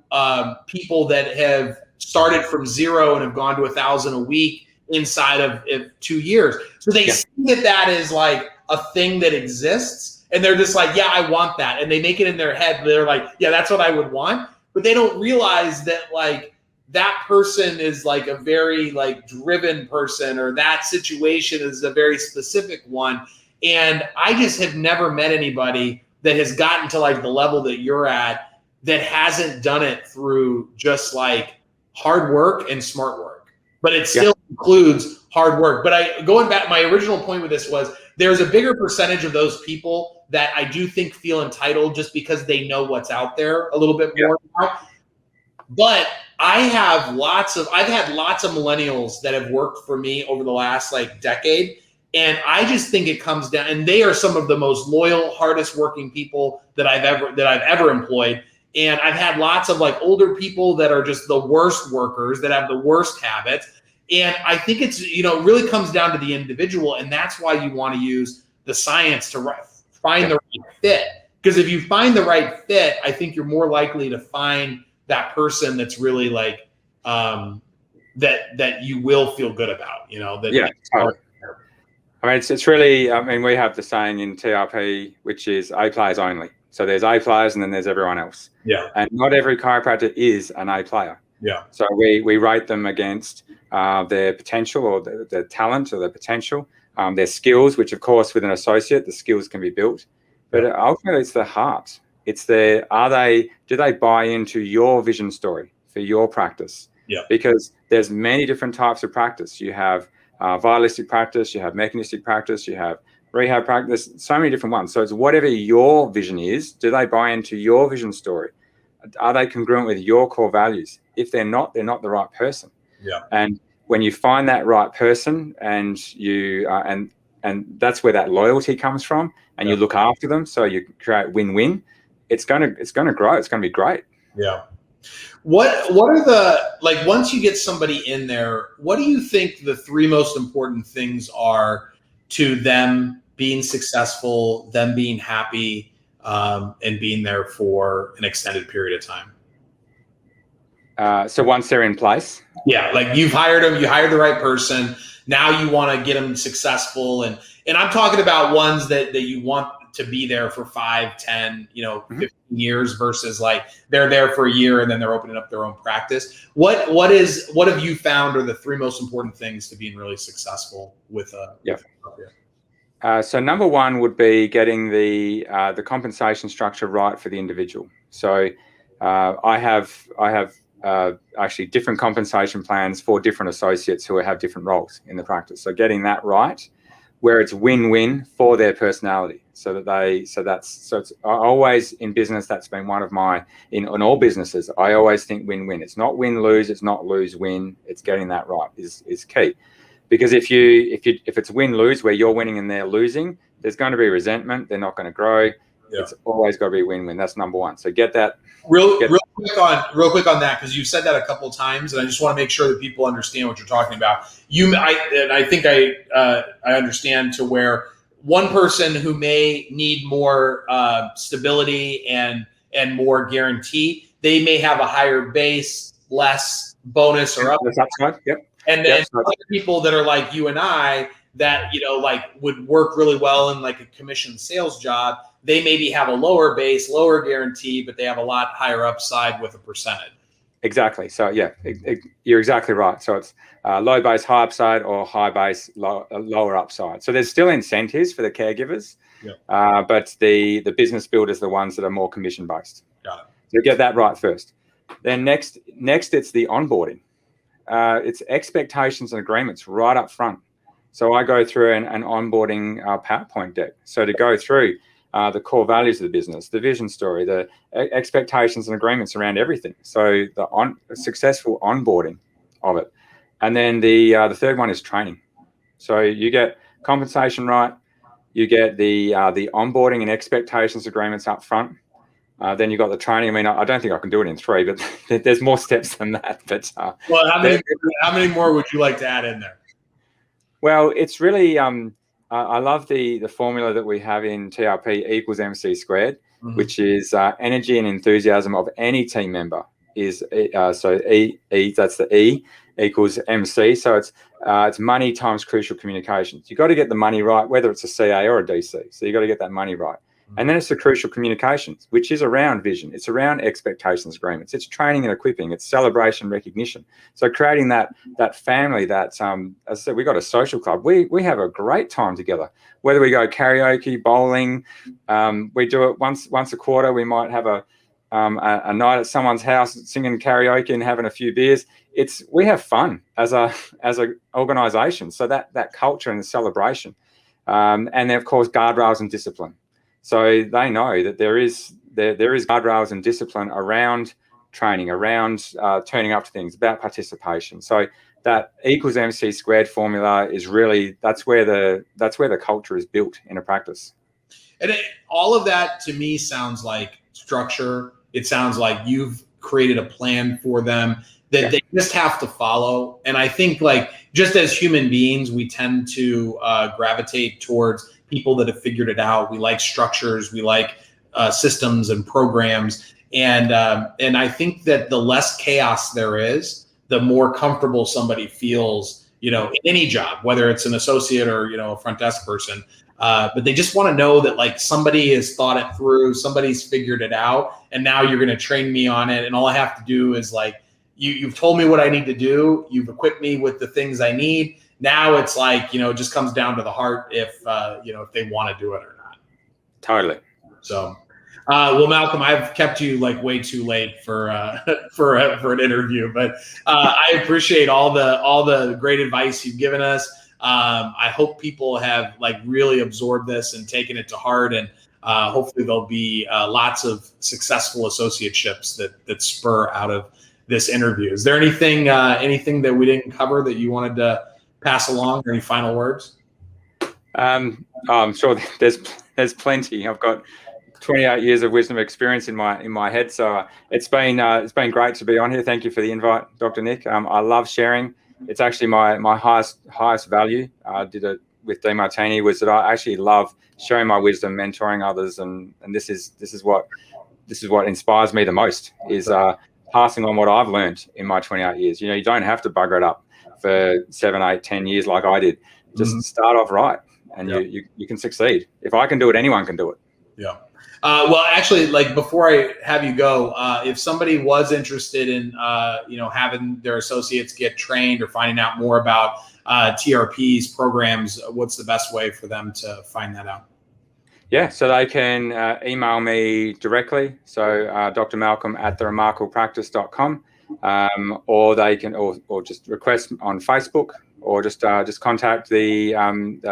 people that have started from zero and have gone to 1,000 a week inside of 2 years. So they see that is like a thing that exists. And they're just like, yeah, I want that. And they make it in their head. They're like, yeah, that's what I would want. But they don't realize that like that person is like a very like driven person, or that situation is a very specific one. And I just have never met anybody that has gotten to like the level that you're at that hasn't done it through just like hard work and smart work. But it still includes hard work. But going back, my original point with this was there's a bigger percentage of those people that I do think feel entitled just because they know what's out there a little bit more now. But I've had lots of millennials that have worked for me over the last like decade. And I just think it comes down, and they are some of the most loyal, hardest working people that I've ever employed. And I've had lots of like older people that are just the worst workers, that have the worst habits. And I think it's, you know, it really comes down to the individual. And that's why you want to use the science to find the right fit. Because if you find the right fit, I think you're more likely to find that person that's really like, that you will feel good about, you know? I mean, it's really, I mean, we have the saying in TRP, which is A players only. So there's A players and then there's everyone else. Yeah. And not every chiropractor is an A player. Yeah. So we rate them against their potential, or their talent, or their potential, their skills, which of course with an associate, the skills can be built. But ultimately it's the heart. It's do they buy into your vision story for your practice? Yeah. Because there's many different types of practice. You have vitalistic practice, you have mechanistic practice, you have rehab practice, so many different ones. So it's whatever your vision is, do they buy into your vision story? Are they congruent with your core values? If they're not the right person. Yeah. And when you find that right person, and you and that's where that loyalty comes from, and you look after them, so you create win-win, it's gonna grow. It's gonna be great. Yeah. What are the, like, once you get somebody in there, what do you think the 3 most important things are to them being successful, them being happy, and being there for an extended period of time? So once they're in place, like you've hired them, you hired the right person. Now you want to get them successful, and I'm talking about ones that you want to be there for 5, 10, 15 years versus like they're there for a year and then they're opening up their own practice. What have you found are the 3 most important things to being really successful with so number 1 would be getting the compensation structure right for the individual. So I have actually different compensation plans for different associates who have different roles in the practice. So getting that right, where it's win-win for their personality, so it's always in business. That's been one of my, in all businesses, I always think win-win. It's not win-lose, it's not lose-win. It's getting that right is key. Because if it's win-lose where you're winning and they're losing, there's going to be resentment. They're not going to grow. Yeah. It's always got to be win-win. That's number 1. So get that. Real quick on that, because you've said that a couple of times, and I just want to make sure that people understand what you're talking about. I think I understand to where one person who may need more stability and more guarantee, they may have a higher base, less bonus or upside. Yep. And then other people that are like you and I that, like would work really well in like a commission sales job, they maybe have a lower base, lower guarantee, but they have a lot higher upside with a percentage. Exactly. So you're exactly right. So it's low base, high upside, or high base, lower upside. So there's still incentives for the caregivers, but the business builders are the ones that are more commission based. Got it. So get that right first. Then next it's the onboarding. it's expectations and agreements right up front. So I go through an onboarding PowerPoint deck. So to go through the core values of the business, the vision story, the expectations and agreements around everything. So the successful onboarding of it. And then the third one is training. So you get compensation right, you get the onboarding and expectations agreements up front. Then you've got the training. I mean, I don't think I can do it in 3, but there's more steps than that. But well, how many more would you like to add in there? Well, it's really, I love the formula that we have in TRP =MC², which is energy and enthusiasm of any team member is, so that's the E equals MC. So it's money times crucial communications. You've got to get the money right, whether it's a CA or a DC. So you've got to get that money right. And then it's the crucial communications, which is around vision. It's around expectations agreements. It's training and equipping. It's celebration, recognition. So creating that family, that as I said, we got a social club. We have a great time together. Whether we go karaoke, bowling, we do it once a quarter. We might have a night at someone's house singing karaoke and having a few beers. We have fun as a organisation. So that culture and the celebration, and then of course guardrails and discipline. So they know that there is guardrails and discipline around training, around turning up to things, about participation. So that =MC² formula is really that's where the culture is built in a practice. And all of that to me sounds like structure. It sounds like you've created a plan for them that they just have to follow. And I think like just as human beings, we tend to gravitate towards people that have figured it out. We like structures, we like systems and programs. And I think that the less chaos there is, the more comfortable somebody feels, in any job, whether it's an associate or, a front desk person. But they just want to know that like somebody has thought it through, somebody's figured it out, and now you're going to train me on it. And all I have to do is like, you've told me what I need to do. You've equipped me with the things I need. Now it's like, it just comes down to the heart if they want to do it or not. Totally. So, well, Malcolm, I've kept you like way too late for an interview, but I appreciate all the great advice you've given us. I hope people have like really absorbed this and taken it to heart, and hopefully there'll be lots of successful associateships that spur out of this interview. Is there anything that we didn't cover that you wanted to pass along, or any final words? I'm sure there's plenty. I've got 28 years of wisdom experience in my head, so it's been great to be on here. Thank you for the invite, Dr. Nick. I love sharing. It's actually my highest value. I did it with 𝐸 was that I actually love sharing my wisdom, mentoring others, and this is what inspires me the most, is passing on what I've learned in my 28 years. You don't have to bugger it up for 7, 8, 10 years like I did. Just start off right, and you can succeed. If I can do it, anyone can do it. Yeah. Well, actually, like before I have you go, if somebody was interested in, having their associates get trained or finding out more about TRP's programs, what's the best way for them to find that out? Yeah, so they can email me directly. So Dr. Malcolm at 𝐷eRemarkablePractice.com, or they can or just request on Facebook, or just contact the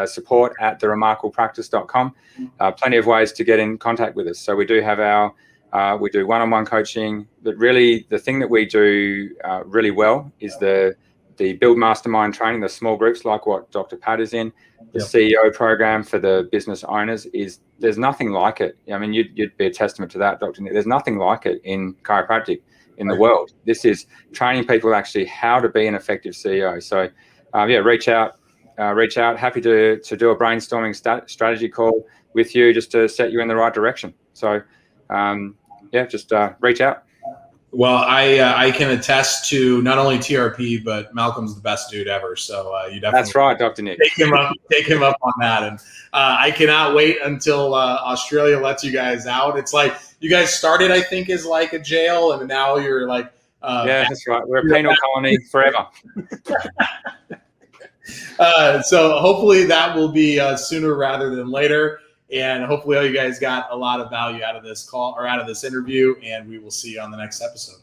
support at 𝐷eRemarkablePractice.com. Plenty of ways to get in contact with us. So we do have we do one-on-one coaching, but really the thing that we do really well is the build mastermind training, the small groups like what Dr. Pat is in. The CEO program for the business owners there's nothing like it. I mean, you'd be a testament to that, Dr. Nick. There's nothing like it in chiropractic in the world. This is training people actually how to be an effective CEO. So reach out. Happy to do a brainstorming strategy call with you just to set you in the right direction. So just reach out. Well, I can attest to not only TRP, but Malcolm's the best dude ever. So you definitely. That's right, Dr. Nick. Take him up on that, and I cannot wait until Australia lets you guys out. It's like you guys started, I think, as like a jail, and now you're like. That's right. We're a penal colony forever. So hopefully that will be sooner rather than later. And hopefully all you guys got a lot of value out of this call or out of this interview, and we will see you on the next episode.